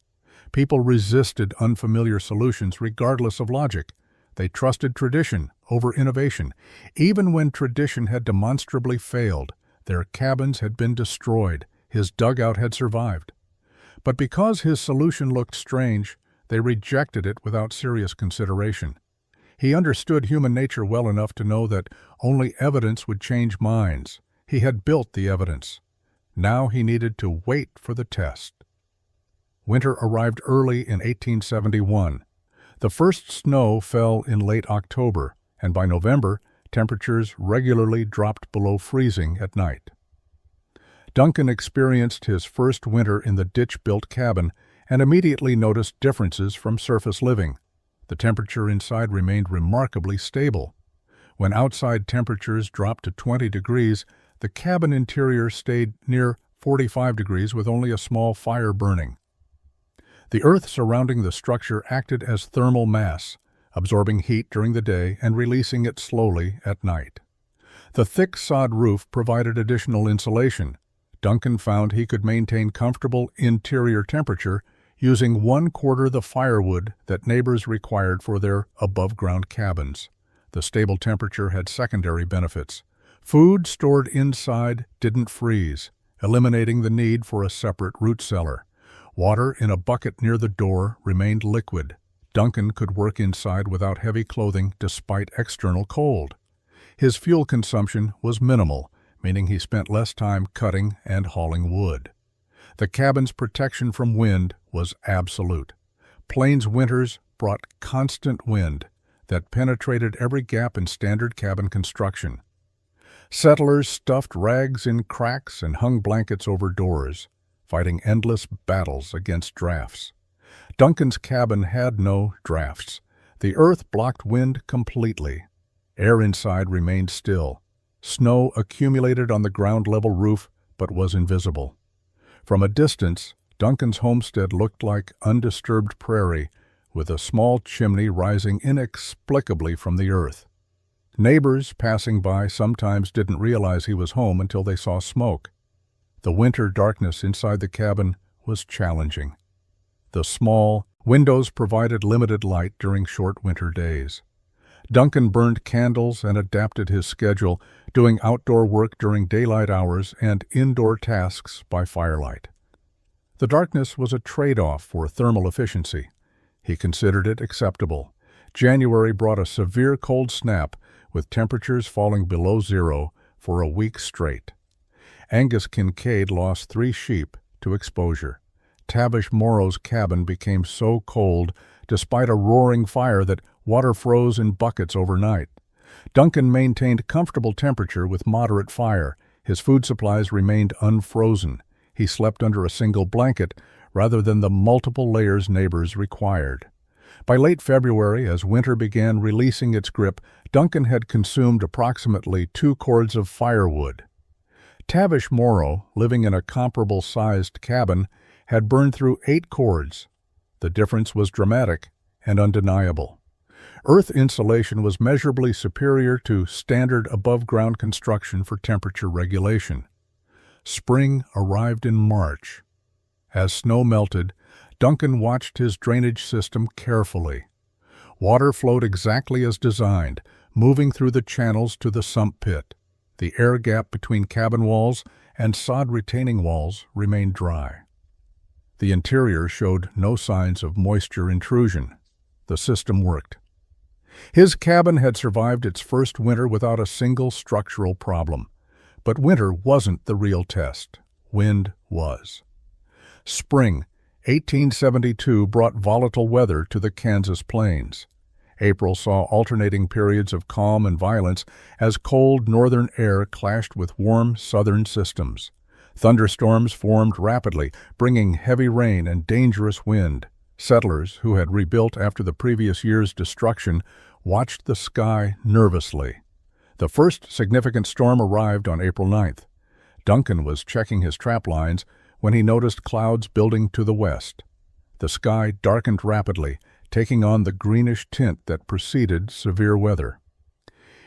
People resisted unfamiliar solutions regardless of logic. They trusted tradition over innovation. Even when tradition had demonstrably failed, their cabins had been destroyed. His dugout had survived. But because his solution looked strange, they rejected it without serious consideration. He understood human nature well enough to know that only evidence would change minds. He had built the evidence. Now he needed to wait for the test. Winter arrived early in 1871. The first snow fell in late October, and by November, temperatures regularly dropped below freezing at night. Duncan experienced his first winter in the ditch-built cabin and immediately noticed differences from surface living. The temperature inside remained remarkably stable. When outside temperatures dropped to 20 degrees, the cabin interior stayed near 45 degrees with only a small fire burning. The earth surrounding the structure acted as thermal mass, absorbing heat during the day and releasing it slowly at night. The thick sod roof provided additional insulation. Duncan found he could maintain comfortable interior temperature using 1/4 the firewood that neighbors required for their above-ground cabins. The stable temperature had secondary benefits. Food stored inside didn't freeze, eliminating the need for a separate root cellar. Water in a bucket near the door remained liquid. Duncan could work inside without heavy clothing despite external cold. His fuel consumption was minimal, meaning he spent less time cutting and hauling wood. The cabin's protection from wind was absolute. Plains winters brought constant wind that penetrated every gap in standard cabin construction. Settlers stuffed rags in cracks and hung blankets over doors, fighting endless battles against drafts. Duncan's cabin had no drafts. The earth blocked wind completely. Air inside remained still. Snow accumulated on the ground-level roof but was invisible. From a distance, Duncan's homestead looked like undisturbed prairie, with a small chimney rising inexplicably from the earth. Neighbors passing by sometimes didn't realize he was home until they saw smoke. The winter darkness inside the cabin was challenging. The small windows provided limited light during short winter days. Duncan burned candles and adapted his schedule, doing outdoor work during daylight hours and indoor tasks by firelight. The darkness was a trade-off for thermal efficiency. He considered it acceptable. January brought a severe cold snap, with temperatures falling below zero for a week straight. Angus Kincaid lost 3 sheep to exposure. Tavish Morrow's cabin became so cold, despite a roaring fire, that water froze in buckets overnight. Duncan maintained comfortable temperature with moderate fire. His food supplies remained unfrozen. He slept under a single blanket rather than the multiple layers neighbors required. By late February, as winter began releasing its grip, Duncan had consumed approximately 2 cords of firewood. Tavish Morrow, living in a comparable-sized cabin, had burned through 8 cords. The difference was dramatic and undeniable. Earth insulation was measurably superior to standard above-ground construction for temperature regulation. Spring arrived in March. As snow melted, Duncan watched his drainage system carefully. Water flowed exactly as designed, moving through the channels to the sump pit. The air gap between cabin walls and sod retaining walls remained dry. The interior showed no signs of moisture intrusion. The system worked. His cabin had survived its first winter without a single structural problem. But winter wasn't the real test. Wind was. Spring, 1872, brought volatile weather to the Kansas plains. April saw alternating periods of calm and violence as cold northern air clashed with warm southern systems. Thunderstorms formed rapidly, bringing heavy rain and dangerous wind. Settlers, who had rebuilt after the previous year's destruction, watched the sky nervously. The first significant storm arrived on April 9th. Duncan was checking his trap lines when he noticed clouds building to the west. The sky darkened rapidly, taking on the greenish tint that preceded severe weather.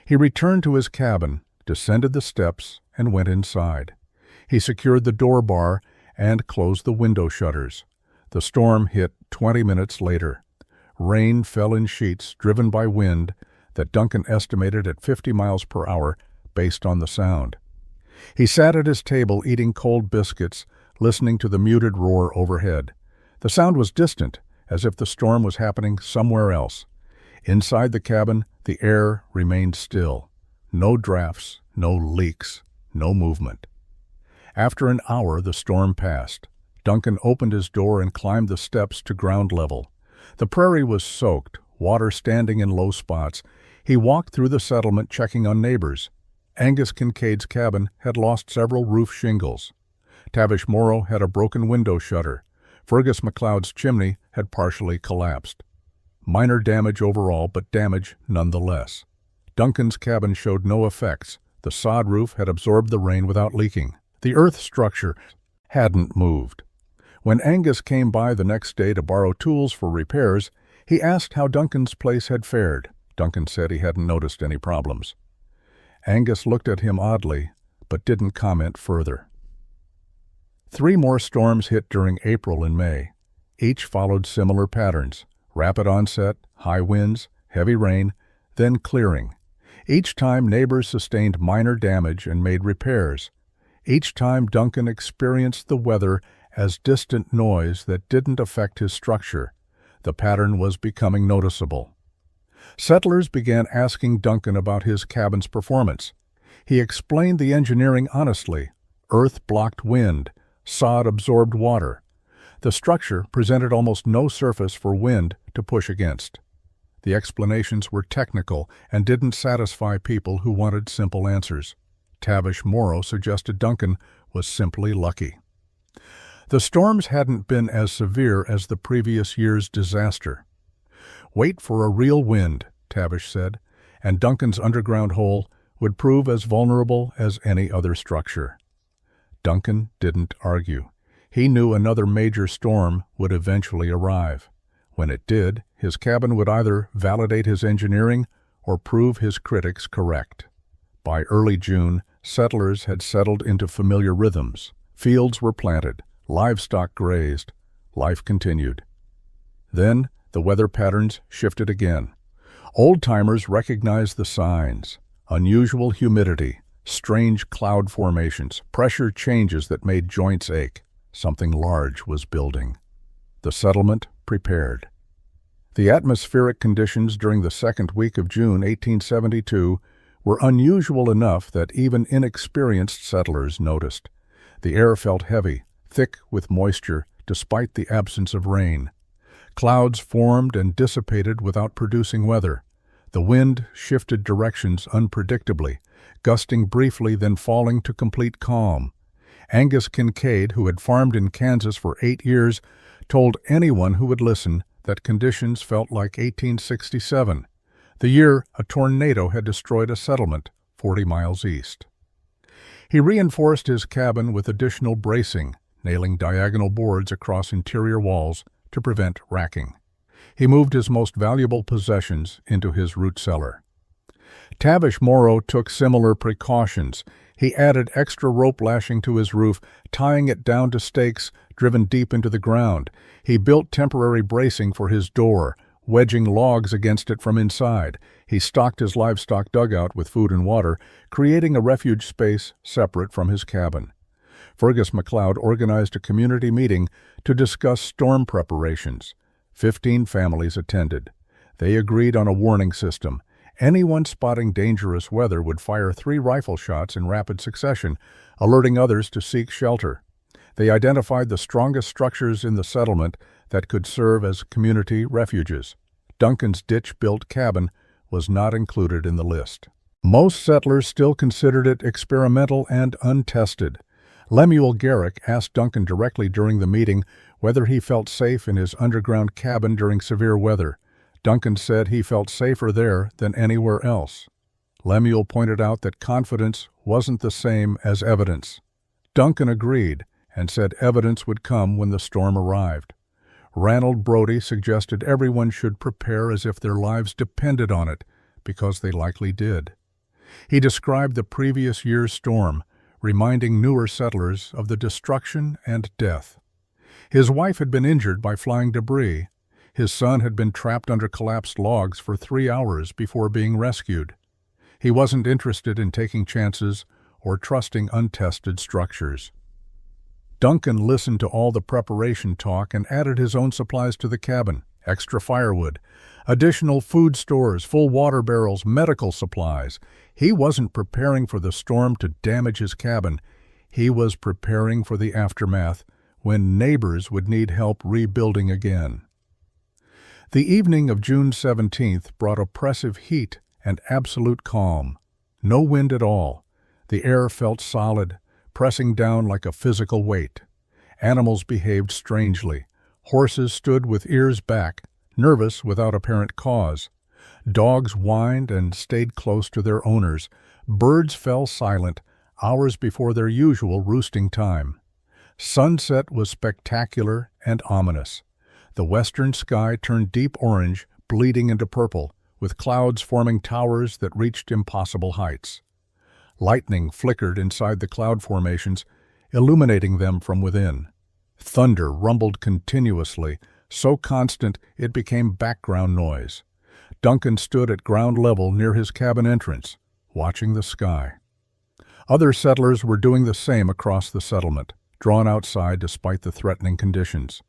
He returned to his cabin, descended the steps, and went inside. He secured the door bar and closed the window shutters. The storm hit 20 minutes later. Rain fell in sheets driven by wind that Duncan estimated at 50 miles per hour based on the sound. He sat at his table eating cold biscuits, listening to the muted roar overhead. The sound was distant, as if the storm was happening somewhere else. Inside the cabin, the air remained still. No drafts, no leaks, no movement. After an hour, the storm passed. Duncan opened his door and climbed the steps to ground level. The prairie was soaked, water standing in low spots. He walked through the settlement checking on neighbors. Angus Kincaid's cabin had lost several roof shingles. Tavish Morrow had a broken window shutter. Fergus McLeod's chimney had partially collapsed. Minor damage overall, but damage nonetheless. Duncan's cabin showed no effects. The sod roof had absorbed the rain without leaking. The earth structure hadn't moved. When Angus came by the next day to borrow tools for repairs, he asked how Duncan's place had fared. Duncan said he hadn't noticed any problems. Angus looked at him oddly, but didn't comment further. 3 more storms hit during April and May. Each followed similar patterns: rapid onset, high winds, heavy rain, then clearing. Each time neighbors sustained minor damage and made repairs. Each time Duncan experienced the weather as distant noise that didn't affect his structure. The pattern was becoming noticeable. Settlers began asking Duncan about his cabin's performance. He explained the engineering honestly. Earth blocked wind, sod absorbed water. The structure presented almost no surface for wind to push against. The explanations were technical and didn't satisfy people who wanted simple answers. Tavish Morrow suggested Duncan was simply lucky. The storms hadn't been as severe as the previous year's disaster. "Wait for a real wind," Tavish said, and Duncan's underground hole would prove as vulnerable as any other structure. Duncan didn't argue. He knew another major storm would eventually arrive. When it did, his cabin would either validate his engineering or prove his critics correct. By early June, settlers had settled into familiar rhythms. Fields were planted, livestock grazed, life continued. Then the weather patterns shifted again. Old-timers recognized the signs: unusual humidity, strange cloud formations, pressure changes that made joints ache. Something large was building. The settlement prepared. The atmospheric conditions during the second week of June 1872 were unusual enough that even inexperienced settlers noticed. The air felt heavy, thick with moisture, despite the absence of rain. Clouds formed and dissipated without producing weather. The wind shifted directions unpredictably, gusting briefly then falling to complete calm. Angus Kincaid, who had farmed in Kansas for 8 years, told anyone who would listen that conditions felt like 1867, the year a tornado had destroyed a settlement 40 miles east. He reinforced his cabin with additional bracing, nailing diagonal boards across interior walls to prevent racking. He moved his most valuable possessions into his root cellar. Tavish Morrow took similar precautions. He added extra rope lashing to his roof, tying it down to stakes driven deep into the ground. He built temporary bracing for his door, wedging logs against it from inside. He stocked his livestock dugout with food and water, creating a refuge space separate from his cabin. Fergus McLeod organized a community meeting to discuss storm preparations. 15 families attended. They agreed on a warning system. Anyone spotting dangerous weather would fire 3 rifle shots in rapid succession, alerting others to seek shelter. They identified the strongest structures in the settlement that could serve as community refuges. Duncan's ditch-built cabin was not included in the list. Most settlers still considered it experimental and untested. Lemuel Garrick asked Duncan directly during the meeting whether he felt safe in his underground cabin during severe weather. Duncan said he felt safer there than anywhere else. Lemuel pointed out that confidence wasn't the same as evidence. Duncan agreed and said evidence would come when the storm arrived. Ranald Brody suggested everyone should prepare as if their lives depended on it, because they likely did. He described the previous year's storm, reminding newer settlers of the destruction and death. His wife had been injured by flying debris. His son had been trapped under collapsed logs for 3 hours before being rescued. He wasn't interested in taking chances or trusting untested structures. Duncan listened to all the preparation talk and added his own supplies to the cabin: extra firewood, additional food stores, full water barrels, medical supplies. He wasn't preparing for the storm to damage his cabin. He was preparing for the aftermath, when neighbors would need help rebuilding again. The evening of June 17th brought oppressive heat and absolute calm. No wind at all. The air felt solid, pressing down like a physical weight. Animals behaved strangely. Horses stood with ears back, nervous without apparent cause. Dogs whined and stayed close to their owners. Birds fell silent, hours before their usual roosting time. Sunset was spectacular and ominous. The western sky turned deep orange, bleeding into purple, with clouds forming towers that reached impossible heights. Lightning flickered inside the cloud formations, illuminating them from within. Thunder rumbled continuously, so constant it became background noise. Duncan stood at ground level near his cabin entrance, watching the sky. Other settlers were doing the same across the settlement, drawn outside despite the threatening conditions.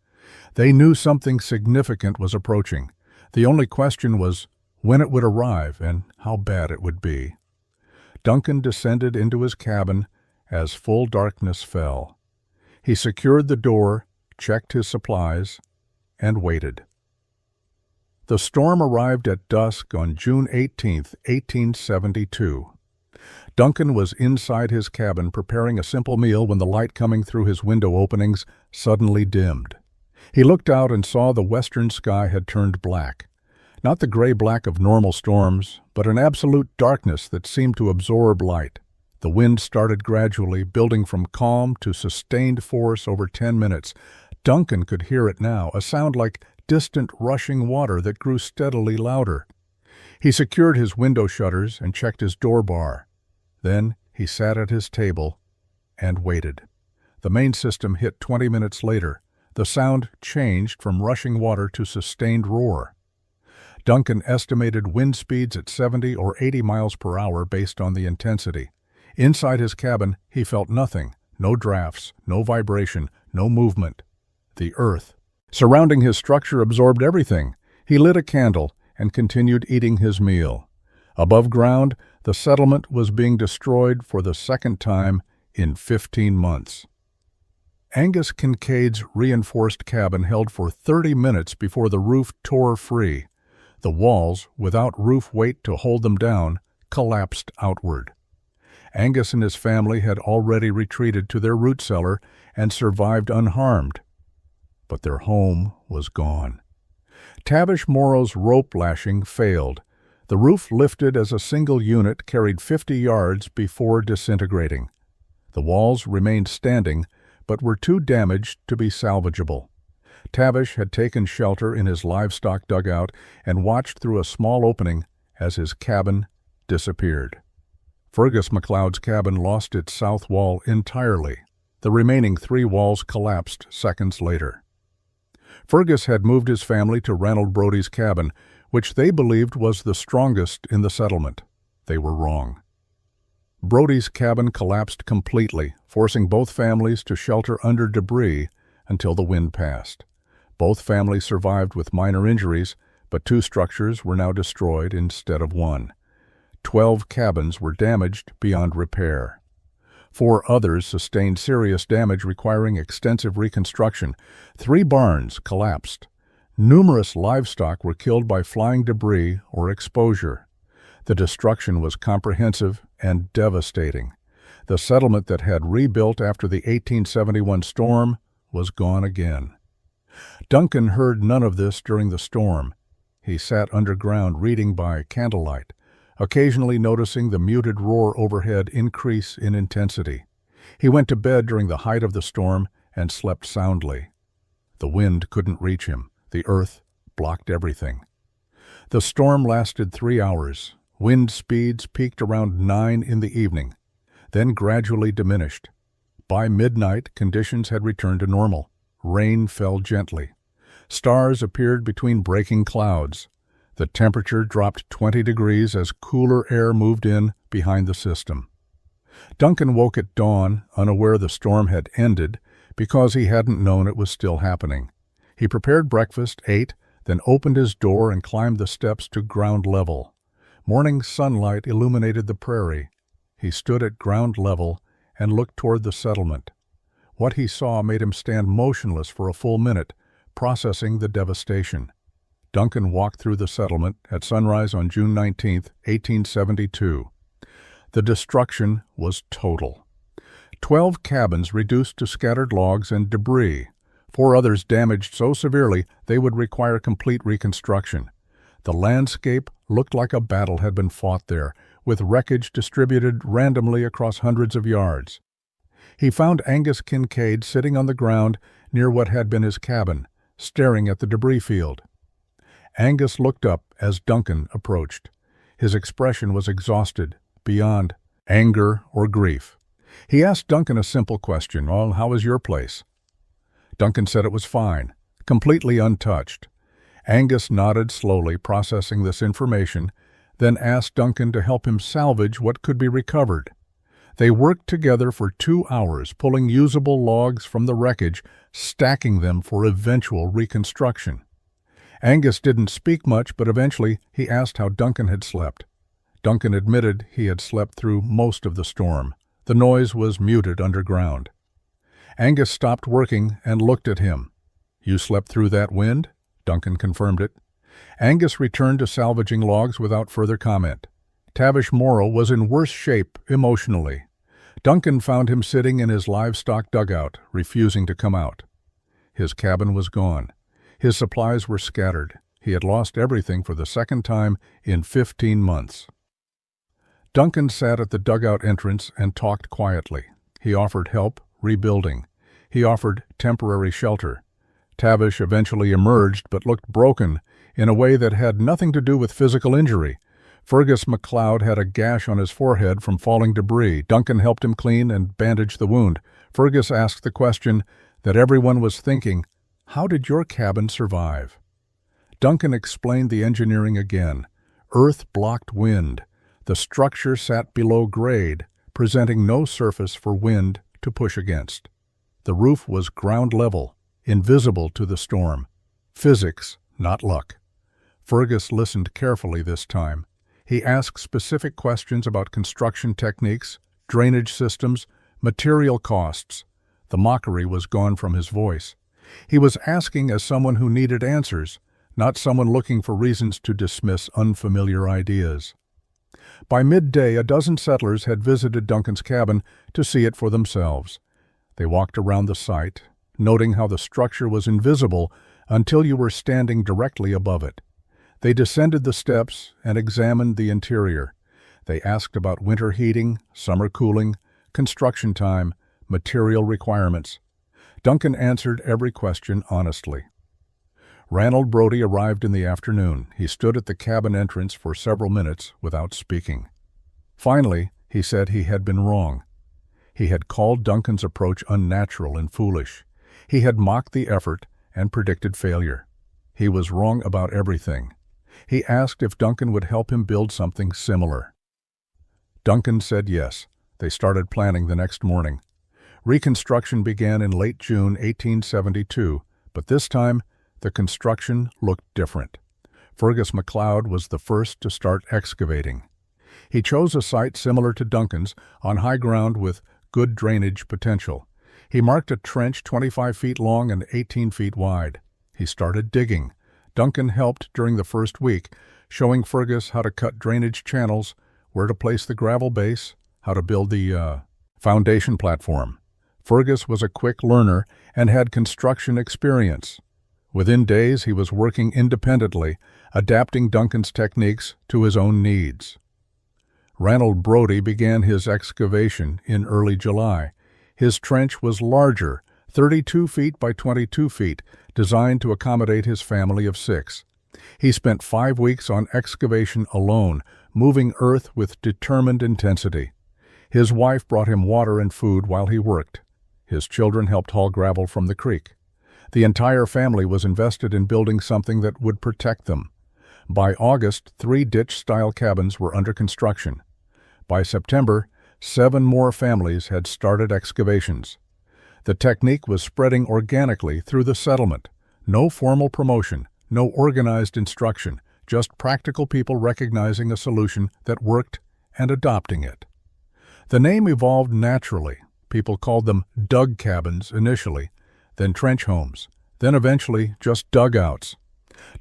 They knew something significant was approaching. The only question was when it would arrive and how bad it would be. Duncan descended into his cabin as full darkness fell. He secured the door, checked his supplies, and waited. The storm arrived at dusk on June 18, 1872. Duncan was inside his cabin preparing a simple meal when the light coming through his window openings suddenly dimmed. He looked out and saw the western sky had turned black. Not the gray-black of normal storms, but an absolute darkness that seemed to absorb light. The wind started gradually, building from calm to sustained force over 10 minutes. Duncan could hear it now, a sound like distant rushing water that grew steadily louder. He secured his window shutters and checked his door bar. Then he sat at his table and waited. The main system hit 20 minutes later. The sound changed from rushing water to sustained roar. Duncan estimated wind speeds at 70 or 80 miles per hour based on the intensity. Inside his cabin, he felt nothing: no drafts, no vibration, no movement. The earth surrounding his structure absorbed everything. He lit a candle and continued eating his meal. Above ground, the settlement was being destroyed for the second time in 15 months. Angus Kincaid's reinforced cabin held for 30 minutes before the roof tore free. The walls, without roof weight to hold them down, collapsed outward. Angus and his family had already retreated to their root cellar and survived unharmed. But their home was gone. Tavish Morrow's rope lashing failed. The roof lifted as a single unit carried 50 yards before disintegrating. The walls remained standing, but were too damaged to be salvageable. Tavish had taken shelter in his livestock dugout and watched through a small opening as his cabin disappeared. Fergus MacLeod's cabin lost its south wall entirely. The remaining 3 walls collapsed seconds later. Fergus had moved his family to Ranald Brody's cabin, which they believed was the strongest in the settlement. They were wrong. Brody's cabin collapsed completely, forcing both families to shelter under debris until the wind passed. Both families survived with minor injuries, but 2 structures were now destroyed instead of 1. 12 cabins were damaged beyond repair. 4 others sustained serious damage requiring extensive reconstruction. 3 barns collapsed. Numerous livestock were killed by flying debris or exposure. The destruction was comprehensive and devastating. The settlement that had rebuilt after the 1871 storm was gone again. Duncan heard none of this during the storm. He sat underground reading by candlelight, occasionally noticing the muted roar overhead increase in intensity. He went to bed during the height of the storm and slept soundly. The wind couldn't reach him. The earth blocked everything. The storm lasted 3 hours. Wind speeds peaked around 9 in the evening, then gradually diminished. By midnight, conditions had returned to normal. Rain fell gently. Stars appeared between breaking clouds. The temperature dropped 20 degrees as cooler air moved in behind the system. Duncan woke at dawn, unaware the storm had ended, because he hadn't known it was still happening. He prepared breakfast, ate, then opened his door and climbed the steps to ground level. Morning sunlight illuminated the prairie. He stood at ground level and looked toward the settlement. What he saw made him stand motionless for a full minute, processing the devastation. Duncan walked through the settlement at sunrise on June 19, 1872. The destruction was total. 12 cabins reduced to scattered logs and debris, 4 others damaged so severely they would require complete reconstruction. The landscape looked like a battle had been fought there, with wreckage distributed randomly across hundreds of yards. He found Angus Kincaid sitting on the ground near what had been his cabin, staring at the debris field. Angus looked up as Duncan approached. His expression was exhausted, beyond anger or grief. He asked Duncan a simple question, "Well, how is your place?" Duncan said it was fine, completely untouched. Angus nodded slowly, processing this information, then asked Duncan to help him salvage what could be recovered. They worked together for 2 hours, pulling usable logs from the wreckage, stacking them for eventual reconstruction. Angus didn't speak much, but eventually he asked how Duncan had slept. Duncan admitted he had slept through most of the storm. The noise was muted underground. Angus stopped working and looked at him. "You slept through that wind?" Duncan confirmed it. Angus returned to salvaging logs without further comment. Tavish Morrow was in worse shape emotionally. Duncan found him sitting in his livestock dugout, refusing to come out. His cabin was gone. His supplies were scattered. He had lost everything for the second time in 15 months. Duncan sat at the dugout entrance and talked quietly. He offered help rebuilding. He offered temporary shelter. Tavish eventually emerged but looked broken in a way that had nothing to do with physical injury. Fergus MacLeod had a gash on his forehead from falling debris. Duncan helped him clean and bandage the wound. Fergus asked the question that everyone was thinking, "How did your cabin survive?" Duncan explained the engineering again. Earth blocked wind. The structure sat below grade, presenting no surface for wind to push against. The roof was ground level, invisible to the storm. Physics, not luck. Fergus listened carefully this time. He asked specific questions about construction techniques, drainage systems, material costs. The mockery was gone from his voice. He was asking as someone who needed answers, not someone looking for reasons to dismiss unfamiliar ideas. By midday, a dozen settlers had visited Duncan's cabin to see it for themselves. They walked around the site, noting how the structure was invisible until you were standing directly above it. They descended the steps and examined the interior. They asked about winter heating, summer cooling, construction time, material requirements. Duncan answered every question honestly. Ranald Brody arrived in the afternoon. He stood at the cabin entrance for several minutes without speaking. Finally, he said he had been wrong. He had called Duncan's approach unnatural and foolish. He had mocked the effort and predicted failure. He was wrong about everything. He asked if Duncan would help him build something similar. Duncan said yes. They started planning the next morning. Reconstruction began in late June 1872, but this time the construction looked different. Fergus MacLeod was the first to start excavating. He chose a site similar to Duncan's, on high ground with good drainage potential. He marked a trench 25 feet long and 18 feet wide. He started digging. Duncan helped during the first week, showing Fergus how to cut drainage channels, where to place the gravel base, how to build the Foundation platform. Fergus was a quick learner and had construction experience. Within days, he was working independently, adapting Duncan's techniques to his own needs. Ranald Brodie began his excavation in early July. His trench was larger, 32 feet by 22 feet, designed to accommodate his family of 6. He spent 5 weeks on excavation alone, moving earth with determined intensity. His wife brought him water and food while he worked. His children helped haul gravel from the creek. The entire family was invested in building something that would protect them. By August, 3 ditch-style cabins were under construction. By September, 7 more families had started excavations. The technique was spreading organically through the settlement. No formal promotion, no organized instruction, just practical people recognizing a solution that worked and adopting it. The name evolved naturally. People called them dug cabins initially, then trench homes, then eventually just dugouts.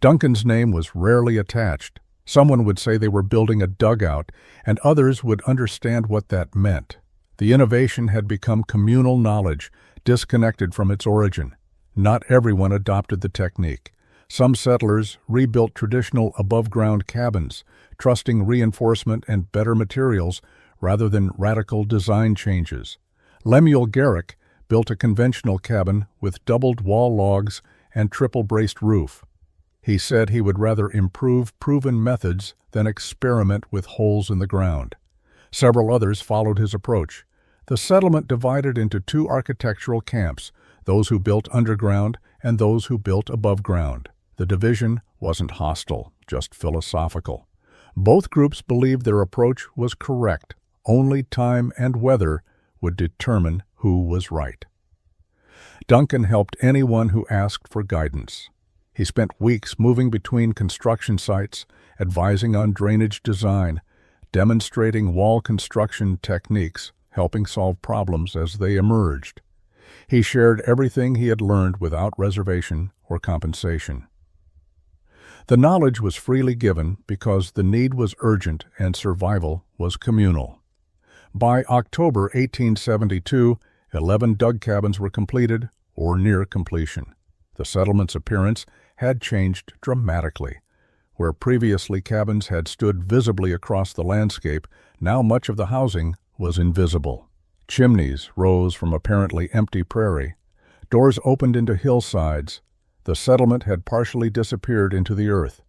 Duncan's name was rarely attached. Someone would say they were building a dugout, and others would understand what that meant. The innovation had become communal knowledge, disconnected from its origin. Not everyone adopted the technique. Some settlers rebuilt traditional above-ground cabins, trusting reinforcement and better materials rather than radical design changes. Lemuel Garrick built a conventional cabin with doubled wall logs and triple-braced roof. He said he would rather improve proven methods than experiment with holes in the ground. Several others followed his approach. The settlement divided into 2 architectural camps, those who built underground and those who built above ground. The division wasn't hostile, just philosophical. Both groups believed their approach was correct. Only time and weather would determine who was right. Duncan helped anyone who asked for guidance. He spent weeks moving between construction sites, advising on drainage design, demonstrating wall construction techniques, helping solve problems as they emerged. He shared everything he had learned without reservation or compensation. The knowledge was freely given because the need was urgent and survival was communal. By October 1872, 11 dug cabins were completed or near completion. The settlement's appearance had changed dramatically. Where previously cabins had stood visibly across the landscape, now much of the housing was invisible. Chimneys rose from apparently empty prairie. Doors opened into hillsides. The settlement had partially disappeared into the earth.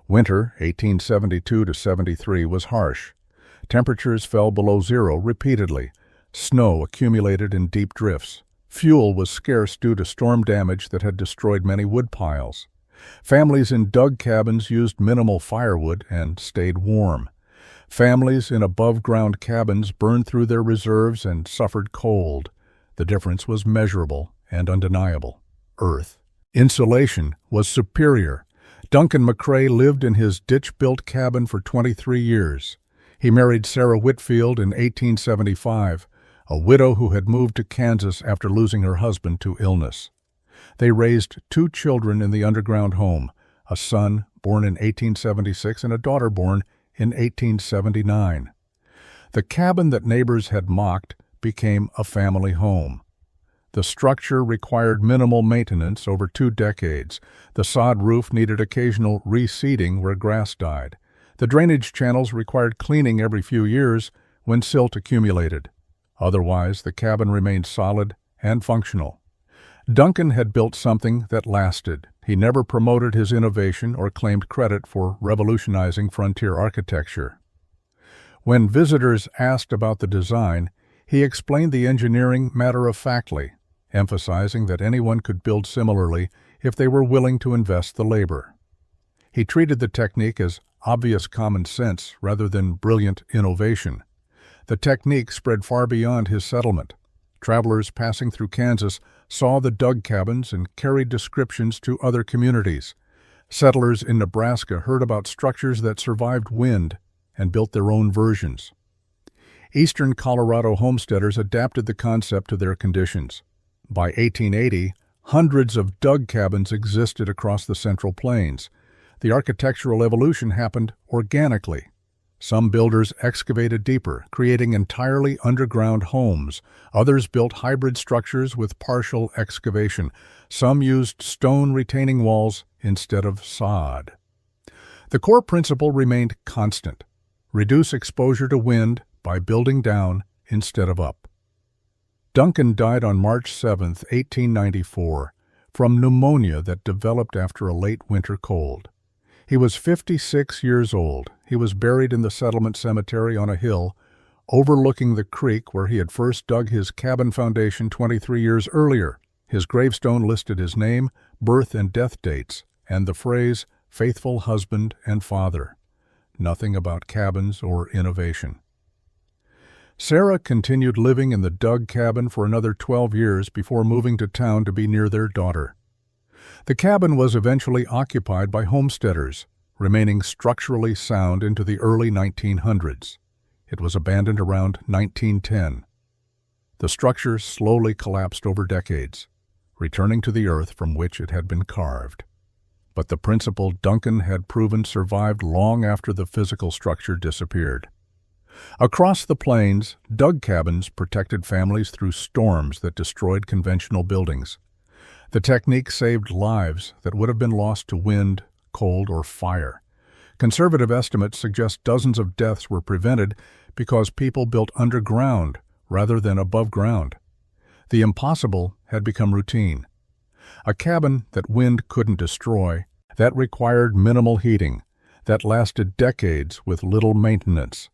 Winter, 1872-73, was harsh. Temperatures fell below zero repeatedly. Snow accumulated in deep drifts. Fuel was scarce due to storm damage that had destroyed many wood piles. Families in dug cabins used minimal firewood and stayed warm. Families in above-ground cabins burned through their reserves and suffered cold. The difference was measurable and undeniable. Earth. Insulation was superior. Duncan McCrae lived in his ditch-built cabin for 23 years. He married Sarah Whitfield in 1875, a widow who had moved to Kansas after losing her husband to illness. They raised 2 children in the underground home, a son born in 1876 and a daughter born in 1879. The cabin that neighbors had mocked became a family home. The structure required minimal maintenance over 2 decades. The sod roof needed occasional reseeding where grass died. The drainage channels required cleaning every few years when silt accumulated. Otherwise, the cabin remained solid and functional. Duncan had built something that lasted. He never promoted his innovation or claimed credit for revolutionizing frontier architecture. When visitors asked about the design, he explained the engineering matter-of-factly, emphasizing that anyone could build similarly if they were willing to invest the labor. He treated the technique as obvious common sense rather than brilliant innovation. The technique spread far beyond his settlement. Travelers passing through Kansas saw the dug cabins and carried descriptions to other communities. Settlers in Nebraska heard about structures that survived wind and built their own versions. Eastern Colorado homesteaders adapted the concept to their conditions. By 1880, hundreds of dug cabins existed across the Central Plains. The architectural evolution happened organically. Some builders excavated deeper, creating entirely underground homes. Others built hybrid structures with partial excavation. Some used stone retaining walls instead of sod. The core principle remained constant: reduce exposure to wind by building down instead of up. Duncan died on March 7, 1894, from pneumonia that developed after a late winter cold. He was 56 years old. He was buried in the settlement cemetery on a hill overlooking the creek where he had first dug his cabin foundation 23 years earlier. His gravestone listed his name, birth and death dates, and the phrase, "faithful husband and father." Nothing about cabins or innovation. Sarah continued living in the dug cabin for another 12 years before moving to town to be near their daughter. The cabin was eventually occupied by homesteaders, remaining structurally sound into the early 1900s. It was abandoned around 1910. The structure slowly collapsed over decades, returning to the earth from which it had been carved. But the principle Duncan had proven survived long after the physical structure disappeared. Across the plains, dug cabins protected families through storms that destroyed conventional buildings. The technique saved lives that would have been lost to wind, cold, or fire. Conservative estimates suggest dozens of deaths were prevented because people built underground rather than above ground. The impossible had become routine. A cabin that wind couldn't destroy, that required minimal heating, that lasted decades with little maintenance.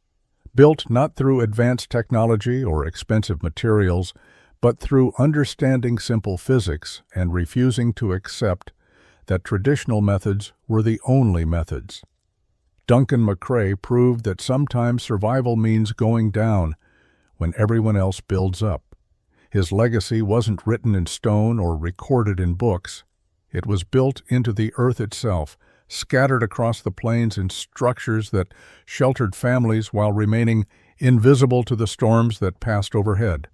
Built not through advanced technology or expensive materials, but through understanding simple physics and refusing to accept that traditional methods were the only methods. Duncan McCrae proved that sometimes survival means going down when everyone else builds up. His legacy wasn't written in stone or recorded in books. It was built into the earth itself, scattered across the plains in structures that sheltered families while remaining invisible to the storms that passed overhead.